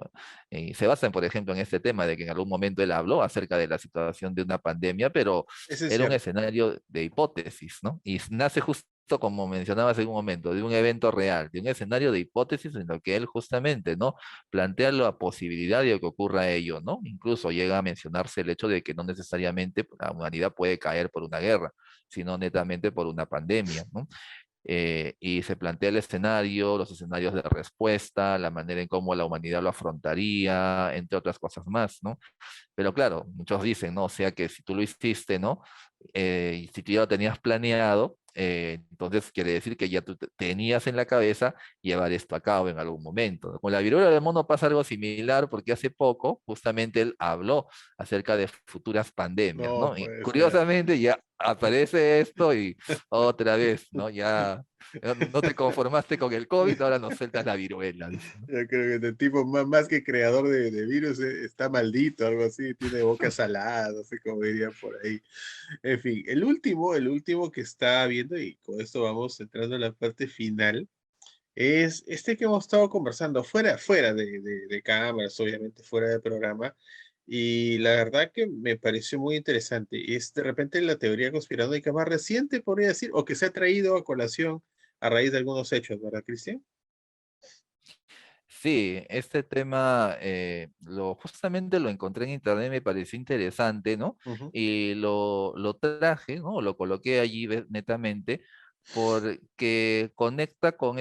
se basan, por ejemplo, en este tema de que en algún momento él habló acerca de la situación de una pandemia, pero Ese es era un cierto. escenario de hipótesis, ¿no? Y nace justo como mencionabas en un momento, de un evento real, de un escenario de hipótesis en lo que él justamente, ¿no? Plantea la posibilidad de que ocurra ello, ¿no? Incluso llega a mencionarse el hecho de que no necesariamente la humanidad puede caer por una guerra, sino netamente por una pandemia, ¿no? Y se plantea el escenario, los escenarios de respuesta, la manera en cómo la humanidad lo afrontaría, entre otras cosas más, ¿no? Pero claro, muchos dicen, ¿no? O sea que si tú lo hiciste, ¿no? Y si tú ya lo tenías planeado, entonces quiere decir que ya tú tenías en la cabeza llevar esto a cabo en algún momento. Con la viruela del mono pasa algo similar porque hace poco justamente él habló acerca de futuras pandemias, No ¿no? Y puede ser. curiosamente ya aparece esto y otra vez, ¿no? Ya no te conformaste con el COVID, ahora nos sueltas la viruela, dice, ¿no? Yo creo que este tipo, más que creador de virus, está maldito, algo así, tiene boca salada, no sé cómo diría por ahí. En fin, el último que estaba viendo, y con esto vamos entrando en la parte final, es este que hemos estado conversando, fuera de cámaras, obviamente, fuera de programa, y la verdad que me pareció muy interesante. Es de repente la teoría conspiranoica más reciente, podría decir, o que se ha traído a colación a raíz de algunos hechos, ¿verdad, Cristian? Sí, este tema justamente lo encontré en internet, me pareció interesante, ¿no? Ujú, Y lo traje, ¿no? Lo coloqué allí netamente porque conecta con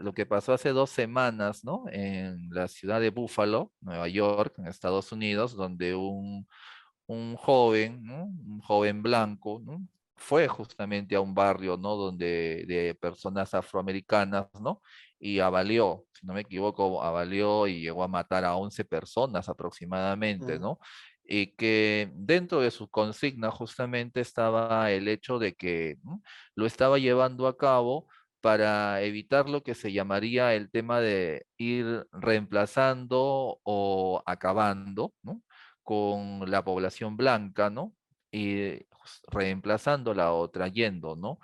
lo que pasó hace 2 semanas, ¿no? En la ciudad de Buffalo, Nueva York, en Estados Unidos, donde un joven, ¿no? Un joven blanco, ¿no? Fue justamente a un barrio, ¿no? Donde de personas afroamericanas, ¿no? Y avalió, si no me equivoco, avalió y llegó a matar a 11 personas aproximadamente, ujú, ¿no? Y que dentro de su consigna justamente estaba el hecho de que, ¿no? Lo estaba llevando a cabo para evitar lo que se llamaría el tema de ir reemplazando o acabando, ¿no? Con la población blanca, ¿no? Y reemplazándola o trayendo, ¿no?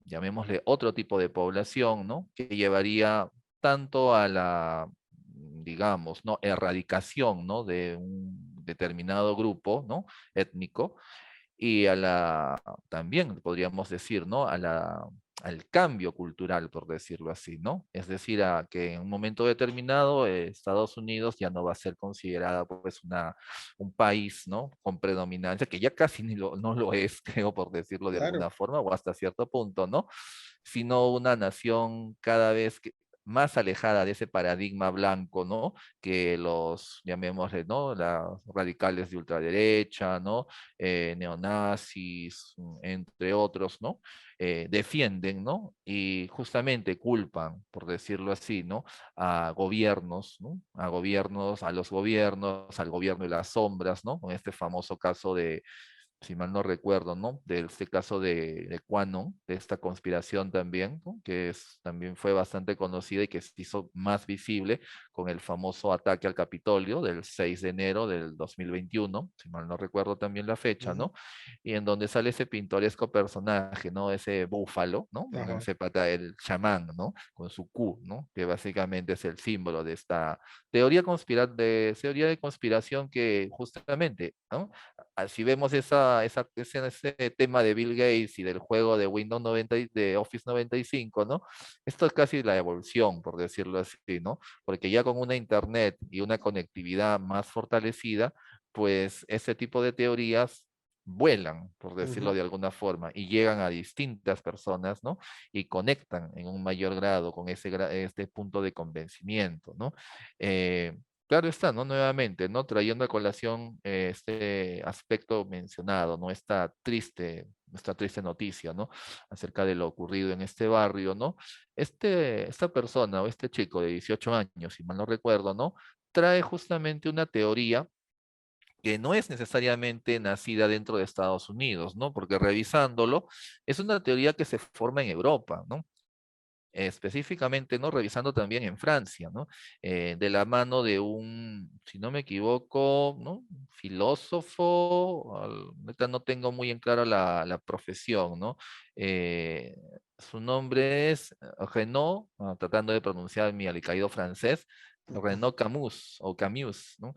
Llamémosle otro tipo de población, ¿no? Que llevaría tanto a la, digamos, ¿no? Erradicación, ¿no? De un determinado grupo, ¿no? Étnico, y también podríamos decir, ¿no? Al cambio cultural, por decirlo así, ¿no? Es decir, a que en un momento determinado Estados Unidos ya no va a ser considerada pues un país, ¿no? Con predominancia, que ya casi no lo es, creo, por decirlo de claro. alguna forma, o hasta cierto punto, ¿no? Sino una nación cada vez más alejada de ese paradigma blanco, ¿no? Que los, llamémosle, ¿no? Los radicales de ultraderecha, ¿no? Neonazis, entre otros, ¿no? Defienden, ¿no? Y justamente culpan, por decirlo así, ¿no? A gobiernos, ¿no? A gobiernos, a los gobiernos, al gobierno de las sombras, ¿no? Con este famoso caso de, si mal no recuerdo, ¿no? De este caso de QAnon, de esta conspiración también, ¿no? También fue bastante conocida y que se hizo más visible con el famoso ataque al Capitolio del 6 de enero del 2021, si mal no recuerdo también la fecha, Ujú, ¿no? Y en donde sale ese pintoresco personaje, ¿no? Ese búfalo, ¿no? ajá, Ese pata, el chamán, ¿no? Con su Q, ¿no? Que básicamente es el símbolo de esta teoría de conspiración que justamente, ¿no? Si vemos ese tema de Bill Gates y del juego de Windows 90, de Office 95, ¿no? Esto es casi la evolución, por decirlo así, ¿no? Porque ya con una internet y una conectividad más fortalecida, pues ese tipo de teorías vuelan, por decirlo ujú, de alguna forma, y llegan a distintas personas, ¿no? Y conectan en un mayor grado con este punto de convencimiento, ¿no? Eh, Claro está, ¿no? Nuevamente, ¿no? Trayendo a colación este aspecto mencionado, ¿no? Esta triste noticia, ¿no? Acerca de lo ocurrido en este barrio, ¿no? Esta persona o este chico de 18 años, si mal no recuerdo, ¿no? Trae justamente una teoría que no es necesariamente nacida dentro de Estados Unidos, ¿no? Porque revisándolo, es una teoría que se forma en Europa, ¿no? específicamente, ¿no? Revisando también en Francia, ¿no? De la mano de un, si no me equivoco, ¿no? Filósofo, ahorita no tengo muy en claro la profesión, ¿no? Eh, Su nombre es Renaud, tratando de pronunciar mi alicaído francés, Ujú, Renaud Camus, o Camus, ¿no?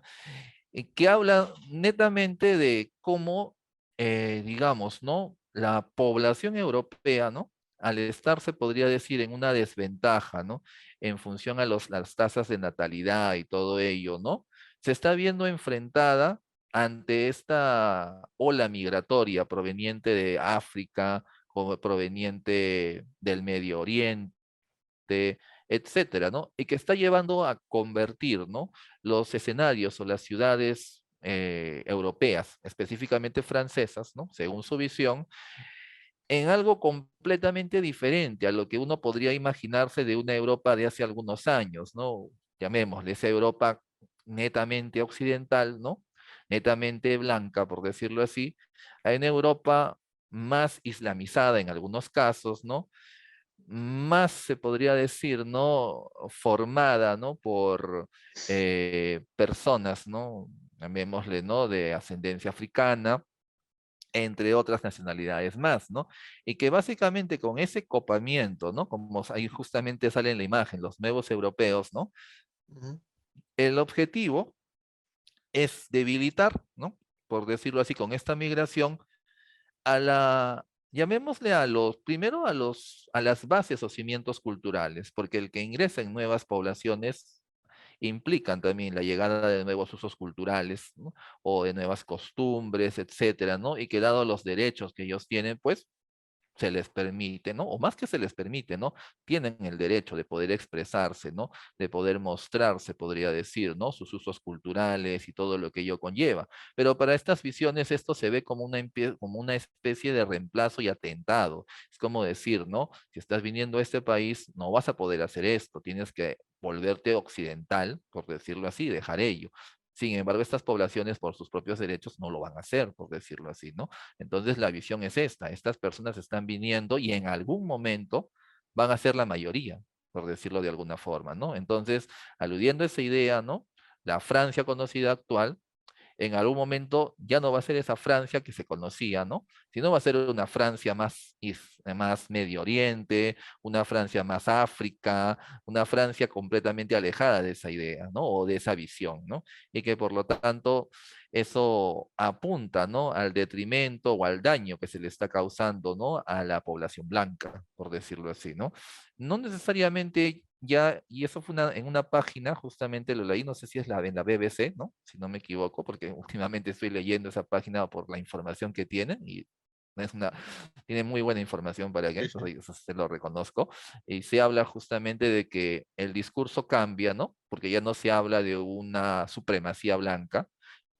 Que habla netamente de cómo, digamos, ¿no? La población europea, ¿no? Al estar, se podría decir, en una desventaja, ¿no? En función a las tasas de natalidad y todo ello, ¿no? Se está viendo enfrentada ante esta ola migratoria proveniente de África, como proveniente del Medio Oriente, etcétera, ¿no? Y que está llevando a convertir, ¿no? Los escenarios o las ciudades europeas, específicamente francesas, ¿no? Según su visión, en algo completamente diferente a lo que uno podría imaginarse de una Europa de hace algunos años, ¿no? Llamémosle esa Europa netamente occidental, ¿no? Netamente blanca, por decirlo así, a una Europa más islamizada en algunos casos, ¿no? Más se podría decir, ¿no? Formada, ¿no? Por personas, ¿no? Llamémosle, ¿no? De ascendencia africana, entre otras nacionalidades más, ¿no? Y que básicamente con ese copamiento, ¿no? Como ahí justamente sale en la imagen, los nuevos europeos, ¿no? ujú, El objetivo es debilitar, ¿no? Por decirlo así, con esta migración, a la, llamémosle a los, primero a las bases o cimientos culturales, porque el que ingresa en nuevas poblaciones implican también la llegada de nuevos usos culturales, ¿no? O de nuevas costumbres, etcétera, ¿no? Y que dado los derechos que ellos tienen, pues se les permite, ¿no? O más que se les permite, ¿no? Tienen el derecho de poder expresarse, ¿no? De poder mostrarse, podría decir, ¿no? Sus usos culturales y todo lo que ello conlleva. Pero para estas visiones esto se ve como como una especie de reemplazo y atentado. Es como decir, ¿no? Si estás viniendo a este país, no vas a poder hacer esto, tienes que volverte occidental, por decirlo así, dejar ello. Sin embargo, estas poblaciones por sus propios derechos no lo van a hacer, por decirlo así, ¿no? Entonces la visión es esta, estas personas están viniendo y en algún momento van a ser la mayoría, por decirlo de alguna forma, ¿no? Entonces, aludiendo a esa idea, ¿no? La Francia conocida actual en algún momento ya no va a ser esa Francia que se conocía, ¿no? Sino va a ser una Francia más Medio Oriente, una Francia más África, una Francia completamente alejada de esa idea, ¿no? O de esa visión, ¿no? Y que por lo tanto eso apunta, ¿no? Al detrimento o al daño que se le está causando, ¿no? A la población blanca, por decirlo así, ¿no? No necesariamente ya, y eso fue en una página, justamente lo leí, no sé si es en la BBC, ¿no? Si no me equivoco, porque últimamente estoy leyendo esa página por la información que tienen y es una, tiene muy buena información para que, sí, sí, entonces eso se lo reconozco. Y se habla justamente de que el discurso cambia, ¿no? Porque ya no se habla de una supremacía blanca,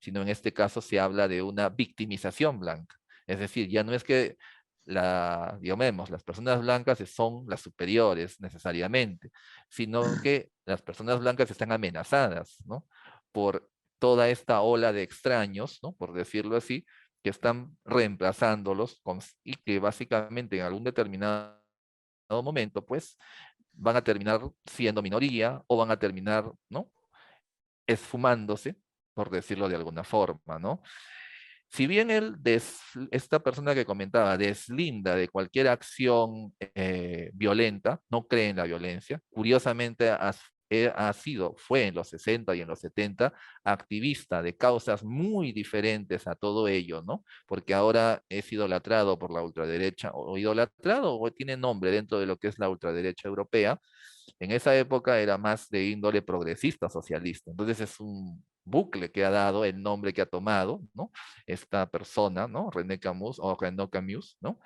sino en este caso se habla de una victimización blanca. Es decir, ya no es que digamos, las personas blancas son las superiores necesariamente, sino que las personas blancas están amenazadas, ¿no? Por toda esta ola de extraños, ¿no? Por decirlo así, que están reemplazándolos y que básicamente en algún determinado momento, pues, van a terminar siendo minoría o van a terminar, ¿no? Esfumándose, por decirlo de alguna forma, ¿no? Si bien esta persona que comentaba deslinda de cualquier acción violenta, no cree en la violencia, curiosamente fue en los 60 y en los 70 activista de causas muy diferentes a todo ello, ¿no? Porque ahora es idolatrado por la ultraderecha, o idolatrado, o tiene nombre dentro de lo que es la ultraderecha europea. En esa época era más de índole progresista socialista. Entonces es un bucle que ha dado, el nombre que ha tomado, ¿no? Esta persona, ¿no? René Camus o Renaud Camus, ¿no?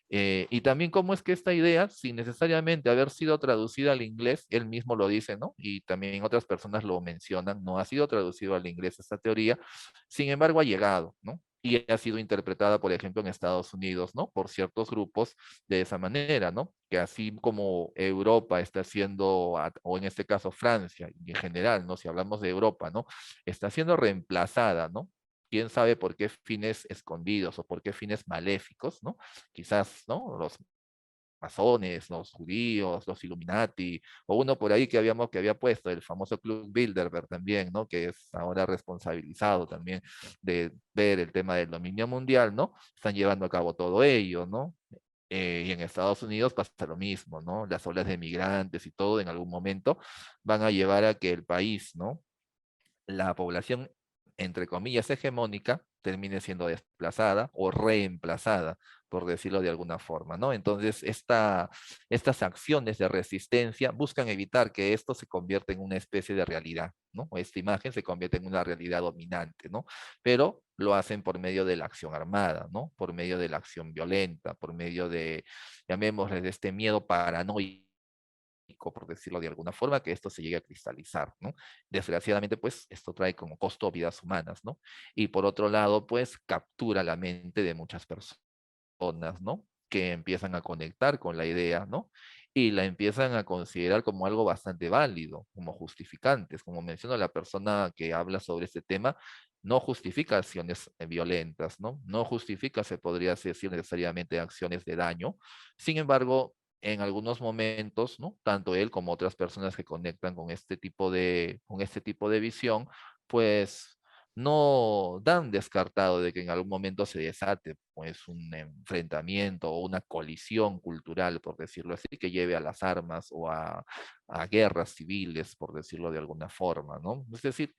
Y también cómo es que esta idea, sin necesariamente haber sido traducida al inglés, él mismo lo dice, ¿no? Y también otras personas lo mencionan, no ha sido traducido al inglés esta teoría, sin embargo ha llegado, ¿no? Y ha sido interpretada, por ejemplo, en Estados Unidos, ¿no? Por ciertos grupos de esa manera, ¿no? Que así como Europa está haciendo, o en este caso Francia, y en general, ¿no? Si hablamos de Europa, ¿no? Está siendo reemplazada, ¿no? Quién sabe por qué fines escondidos o por qué fines maléficos, ¿no? Quizás, ¿no? Los masones, los judíos, los Illuminati, o uno por ahí que había puesto, el famoso Club Bilderberg también, ¿no? Que es ahora responsabilizado también de ver el tema del dominio mundial, ¿no? Están llevando a cabo todo ello, ¿no? Y en Estados Unidos pasa lo mismo, ¿no? Las olas de migrantes y todo en algún momento van a llevar a que el país, ¿no? La población, entre comillas, hegemónica, termine siendo desplazada o reemplazada, por decirlo de alguna forma, ¿no? Entonces, estas acciones de resistencia buscan evitar que esto se convierta en una especie de realidad, ¿no? O esta imagen se convierta en una realidad dominante, ¿no? Pero lo hacen por medio de la acción armada, ¿no? Por medio de la acción violenta, por medio de, llamémosle, de este miedo paranoico, por decirlo de alguna forma, que esto se llegue a cristalizar, ¿no? Desgraciadamente, pues, esto trae como costo vidas humanas, ¿no? Y por otro lado, pues, captura la mente de muchas personas, ¿no? Que empiezan a conectar con la idea, ¿no? Y la empiezan a considerar como algo bastante válido, como justificantes. Como menciona la persona que habla sobre este tema, no justifica acciones violentas, ¿no? No justifica, se podría decir necesariamente, acciones de daño. Sin embargo, en algunos momentos, ¿no? Tanto él como otras personas que conectan con este tipo de visión, pues no dan descartado de que en algún momento se desate pues un enfrentamiento o una colisión cultural, por decirlo así, que lleve a las armas o a guerras civiles, por decirlo de alguna forma, ¿no? Es decir,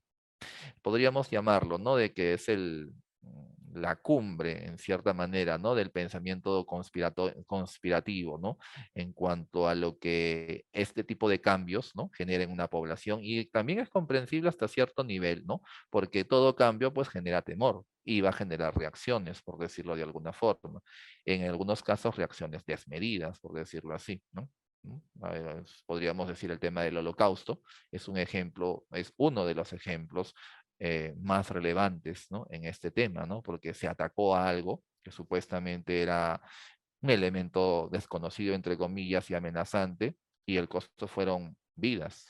podríamos llamarlo, ¿no? De que es la cumbre, en cierta manera, ¿no? Del pensamiento conspirativo, ¿no? En cuanto a lo que este tipo de cambios, ¿no? Genera en una población y también es comprensible hasta cierto nivel, ¿no? Porque todo cambio, pues, genera temor y va a generar reacciones, por decirlo de alguna forma. En algunos casos, reacciones desmedidas, por decirlo así, ¿no? Podríamos decir el tema del holocausto, es un ejemplo, es uno de los ejemplos más relevantes, ¿no? En este tema, ¿no? Porque se atacó a algo que supuestamente era un elemento desconocido, entre comillas, y amenazante, y el costo fueron vidas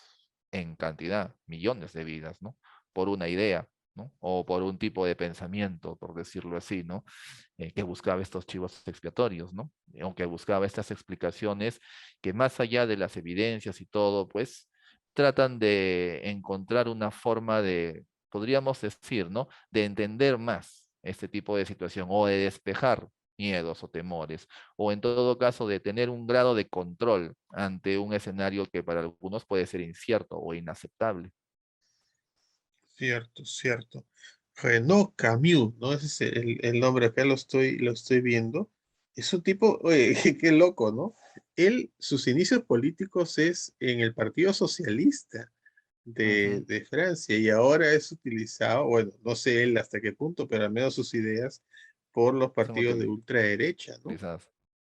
en cantidad, millones de vidas, ¿no? Por una idea, ¿no? O por un tipo de pensamiento, por decirlo así, ¿no? Que buscaba estos chivos expiatorios, ¿no? Aunque buscaba estas explicaciones que más allá de las evidencias y todo, pues tratan de encontrar una forma de, podríamos decir, ¿no? De entender más este tipo de situación o de despejar miedos o temores, o en todo caso de tener un grado de control ante un escenario que para algunos puede ser incierto o inaceptable. Cierto, cierto. Renaud Camus, ¿no? Ese es el nombre, acá lo estoy viendo. Es un tipo, oye, qué loco, ¿no? Él, sus inicios políticos es en el Partido Socialista Ujú. de Francia y ahora es utilizado, bueno, no sé él hasta qué punto, pero al menos sus ideas por los Son partidos de ultraderecha, ¿no? utilizadas.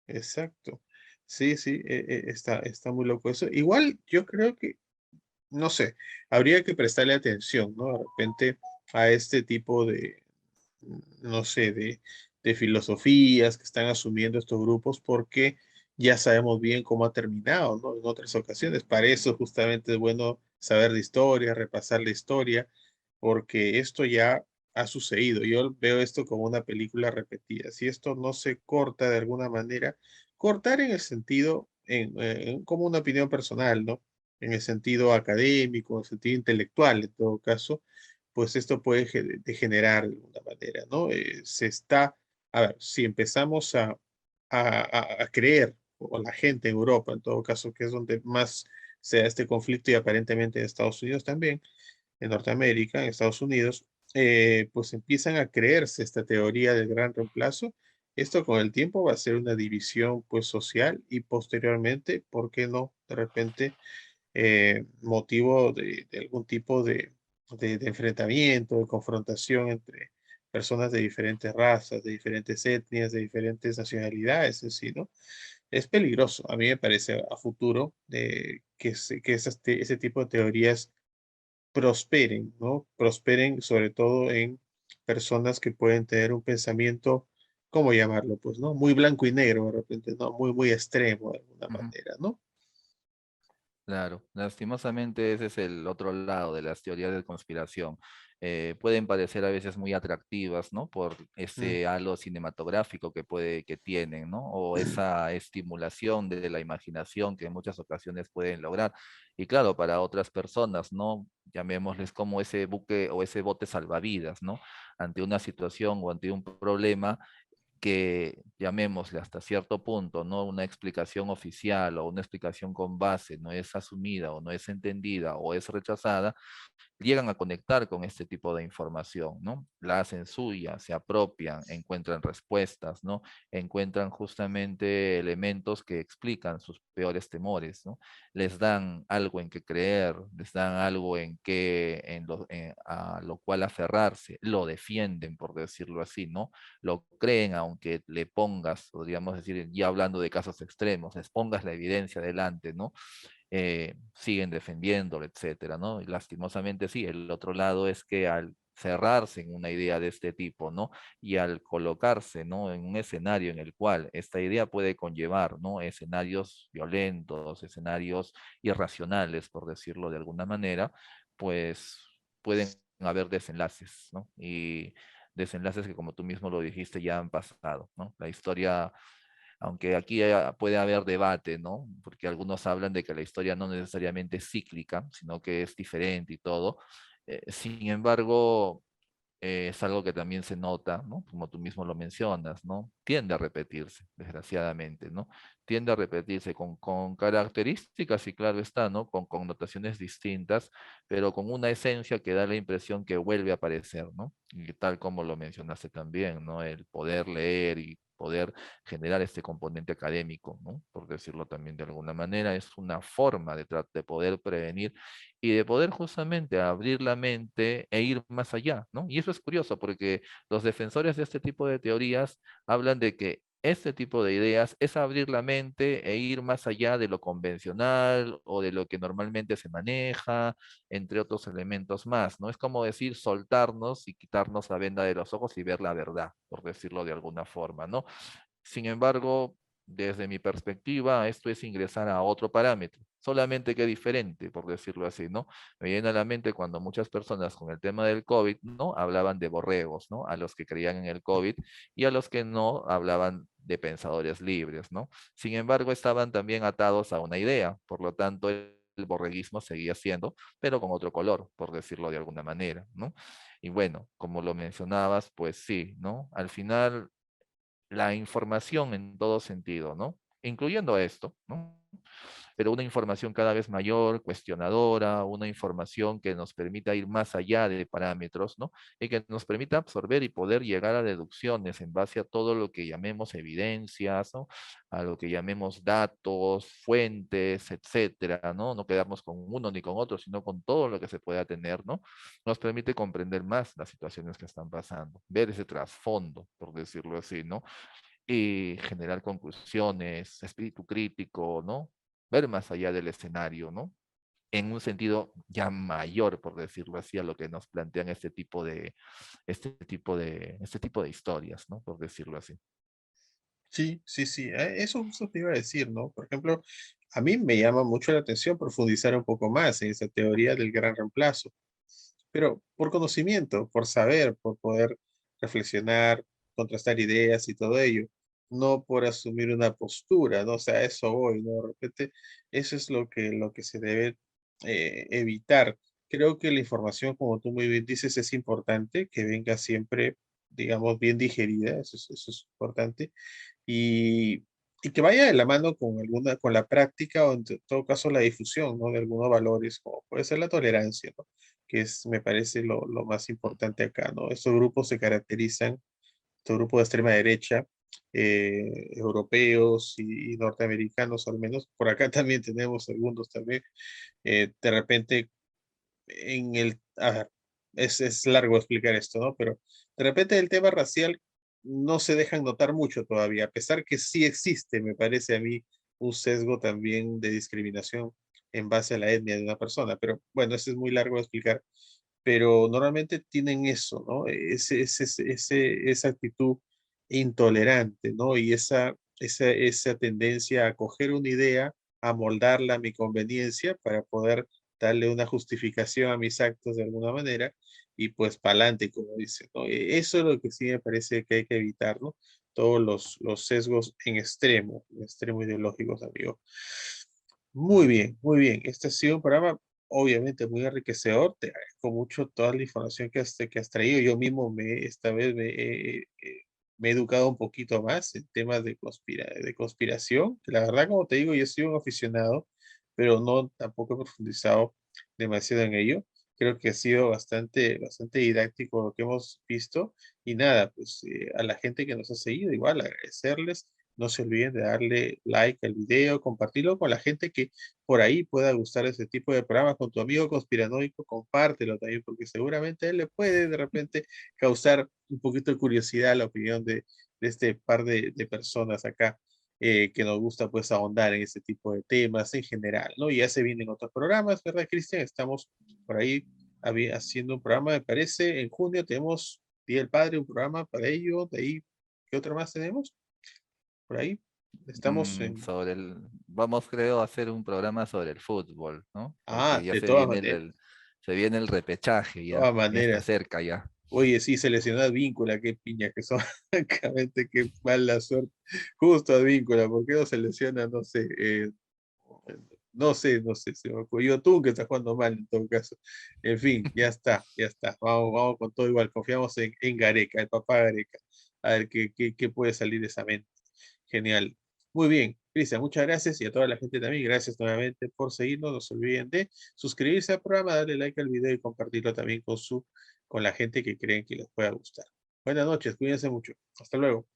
Exacto. Sí, sí, está muy loco eso. Igual yo creo que no sé, habría que prestarle atención, ¿no? De repente a este tipo de, no sé, de filosofías que están asumiendo estos grupos porque ya sabemos bien cómo ha terminado, ¿no? En otras ocasiones. Para eso justamente es bueno saber de historia, repasar la historia, porque esto ya ha sucedido. Yo veo esto como una película repetida. Si esto no se corta de alguna manera, cortar en el sentido, como una opinión personal, ¿no? En el sentido académico, en el sentido intelectual, en todo caso, pues esto puede degenerar de alguna manera, ¿no? A ver, si empezamos a creer, o la gente en Europa, en todo caso, que es donde más se da este conflicto y aparentemente en Estados Unidos también, en Norteamérica, en Estados Unidos, pues empiezan a creerse esta teoría del gran reemplazo. Esto con el tiempo va a ser una división pues social y posteriormente, ¿por qué no? De repente motivo de algún tipo de enfrentamiento, de confrontación entre personas de diferentes razas, de diferentes etnias, de diferentes nacionalidades en sí, ¿no? Es peligroso, a mí me parece a futuro que ese tipo de teorías prosperen, ¿no? Prosperen sobre todo en personas que pueden tener un pensamiento, ¿cómo llamarlo? Pues, ¿no? Muy blanco y negro de repente, ¿no? Muy, muy extremo de alguna Ujú. manera, ¿no? Claro, lastimosamente ese es el otro lado de las teorías de conspiración. Pueden parecer a veces muy atractivas, ¿no? Por Mm, ese halo cinematográfico que tienen, ¿no? O esa estimulación de la imaginación que en muchas ocasiones pueden lograr. Y claro, para otras personas, ¿no? Llamémosles como ese buque o ese bote salvavidas, ¿no? Ante una situación o ante un problema que llamémosle hasta cierto punto, ¿no? Una explicación oficial o una explicación con base no es asumida o no es entendida o es rechazada, llegan a conectar con este tipo de información, ¿no? La hacen suya, se apropian, encuentran respuestas, ¿no? Encuentran justamente elementos que explican sus peores temores, ¿no? Les dan algo en que creer, les dan algo a lo cual aferrarse, lo defienden, por decirlo así, ¿no? Lo creen, aunque le pongas, podríamos decir, ya hablando de casos extremos, les pongas la evidencia delante, ¿no? Siguen defendiéndolo, etcétera, ¿no? Y lastimosamente sí, el otro lado es que al cerrarse en una idea de este tipo, ¿no? Y al colocarse, ¿no? En un escenario en el cual esta idea puede conllevar, ¿no? Escenarios violentos, escenarios irracionales, por decirlo de alguna manera, pues pueden haber desenlaces, ¿no? Y desenlaces que, como tú mismo lo dijiste, ya han pasado, ¿no? La historia, aunque aquí puede haber debate, ¿no? Porque algunos hablan de que la historia no necesariamente es cíclica, sino que es diferente y todo. Sin embargo, es algo que también se nota, ¿no? Como tú mismo lo mencionas, ¿no? Tiende a repetirse, desgraciadamente, ¿no? Tiende a repetirse con características, y claro está, ¿no? Con connotaciones distintas, pero con una esencia que da la impresión que vuelve a aparecer, ¿no? Y tal como lo mencionaste también, ¿no? El poder leer y poder generar este componente académico, ¿no? Por decirlo también de alguna manera, es una forma de poder prevenir y de poder justamente abrir la mente e ir más allá, ¿no? Y eso es curioso porque los defensores de este tipo de teorías hablan de que este tipo de ideas es abrir la mente e ir más allá de lo convencional o de lo que normalmente se maneja, entre otros elementos más, ¿no? Es como decir soltarnos y quitarnos la venda de los ojos y ver la verdad, por decirlo de alguna forma, ¿no? Sin embargo, desde mi perspectiva, esto es ingresar a otro parámetro, solamente que diferente, por decirlo así, ¿no? Me viene a la mente cuando muchas personas con el tema del COVID, ¿no? Hablaban de borregos, ¿no? A los que creían en el COVID y a los que no hablaban de pensadores libres, ¿no? Sin embargo, estaban también atados a una idea, por lo tanto, el borreguismo seguía siendo, pero con otro color, por decirlo de alguna manera, ¿no? Y bueno, como lo mencionabas, pues sí, ¿no? Al final la información en todo sentido, ¿no? Incluyendo esto, ¿no? Pero una información cada vez mayor, cuestionadora, una información que nos permita ir más allá de parámetros, ¿no? Y que nos permita absorber y poder llegar a deducciones en base a todo lo que llamemos evidencias, ¿no? A lo que llamemos datos, fuentes, etcétera, ¿no? No quedarnos con uno ni con otro, sino con todo lo que se pueda tener, ¿no? Nos permite comprender más las situaciones que están pasando, ver ese trasfondo, por decirlo así, ¿no? Y generar conclusiones, espíritu crítico, ¿no? Ver más allá del escenario, ¿no? En un sentido ya mayor, por decirlo así, a lo que nos plantean este tipo de historias, ¿no? Por decirlo así. sí, sí, sí, eso justo te iba a decir, ¿no? Por ejemplo, a mí me llama mucho la atención profundizar un poco más en esa teoría del gran reemplazo, pero por conocimiento, por saber, por poder reflexionar, contrastar ideas y todo ello, no por asumir una postura, ¿no? O sea, a eso voy, ¿no? De repente, eso es lo que se debe evitar. Creo que la información, como tú muy bien dices, es importante que venga siempre, digamos, bien digerida, eso es importante, y, y que vaya de la mano con alguna, con la práctica o en todo caso la difusión, ¿no? De algunos valores, como puede ser la tolerancia, ¿no? Que es, me parece, lo más importante acá, ¿no? Estos grupos se caracterizan, estos grupos de extrema derecha, europeos y norteamericanos al menos, por acá también tenemos algunos también, de repente en el, a ver, es largo explicar esto, ¿no? Pero de repente el tema racial no se dejan notar mucho todavía, a pesar que sí existe, me parece a mí, un sesgo también de discriminación en base a la etnia de una persona. Pero bueno, eso es muy largo de explicar. Pero normalmente tienen eso, ¿no? Esa actitud intolerante, ¿no? Y esa tendencia a coger una idea amoldarla a mi conveniencia para poder darle una justificación a mis actos de alguna manera y pues para adelante, como dice, ¿no? Eso es lo que sí me parece que hay que evitar, ¿no? Todos los sesgos en extremo ideológicos, amigo. Muy Mm, bien, muy bien. Este ha sido un programa obviamente muy enriquecedor. Te agradezco mucho toda la información que has traído. Yo mismo esta vez me he educado un poquito más en temas de conspiración. Que la verdad, como te digo, yo soy un aficionado, pero no tampoco he profundizado demasiado en ello. Creo que ha sido bastante didáctico lo que hemos visto. Y nada, pues a la gente que nos ha seguido, igual agradecerles. No se olviden de darle like al video, compartirlo con la gente que por ahí pueda gustar ese tipo de programas. Con tu amigo conspiranoico, compártelo también, porque seguramente a él le puede de repente causar un poquito de curiosidad la opinión de este par de personas acá, que nos gusta pues ahondar en ese tipo de temas en general, ¿no? Y ya se vienen otros programas, ¿verdad, Cristian? Estamos por ahí haciendo un programa, me parece, en junio tenemos Día del Padre, un programa para ello, de ahí, ¿qué otro más tenemos? Por ahí, estamos en... vamos creo a hacer un programa sobre el fútbol, ¿no? Porque Ah, ya de se todas viene maneras, se viene el repechaje, de todas ya está maneras. cerca ya. Oye, sí, seleccionó a Advíncula, qué piña que son. Francamente, qué mala suerte. Justo Advíncula, ¿por qué no selecciona? No sé, no sé, se me ocurrió tú que estás jugando mal en todo caso. En fin, ya está, ya está. Vamos con todo igual. Confiamos en Gareca, el papá Gareca. A ver qué puede salir de esa mente. Genial. Muy bien, Cristian, muchas gracias y a toda la gente también. Gracias nuevamente por seguirnos. No se olviden de suscribirse al programa, darle like al video y compartirlo también con la gente que creen que les pueda gustar. Buenas noches, cuídense mucho. Hasta luego.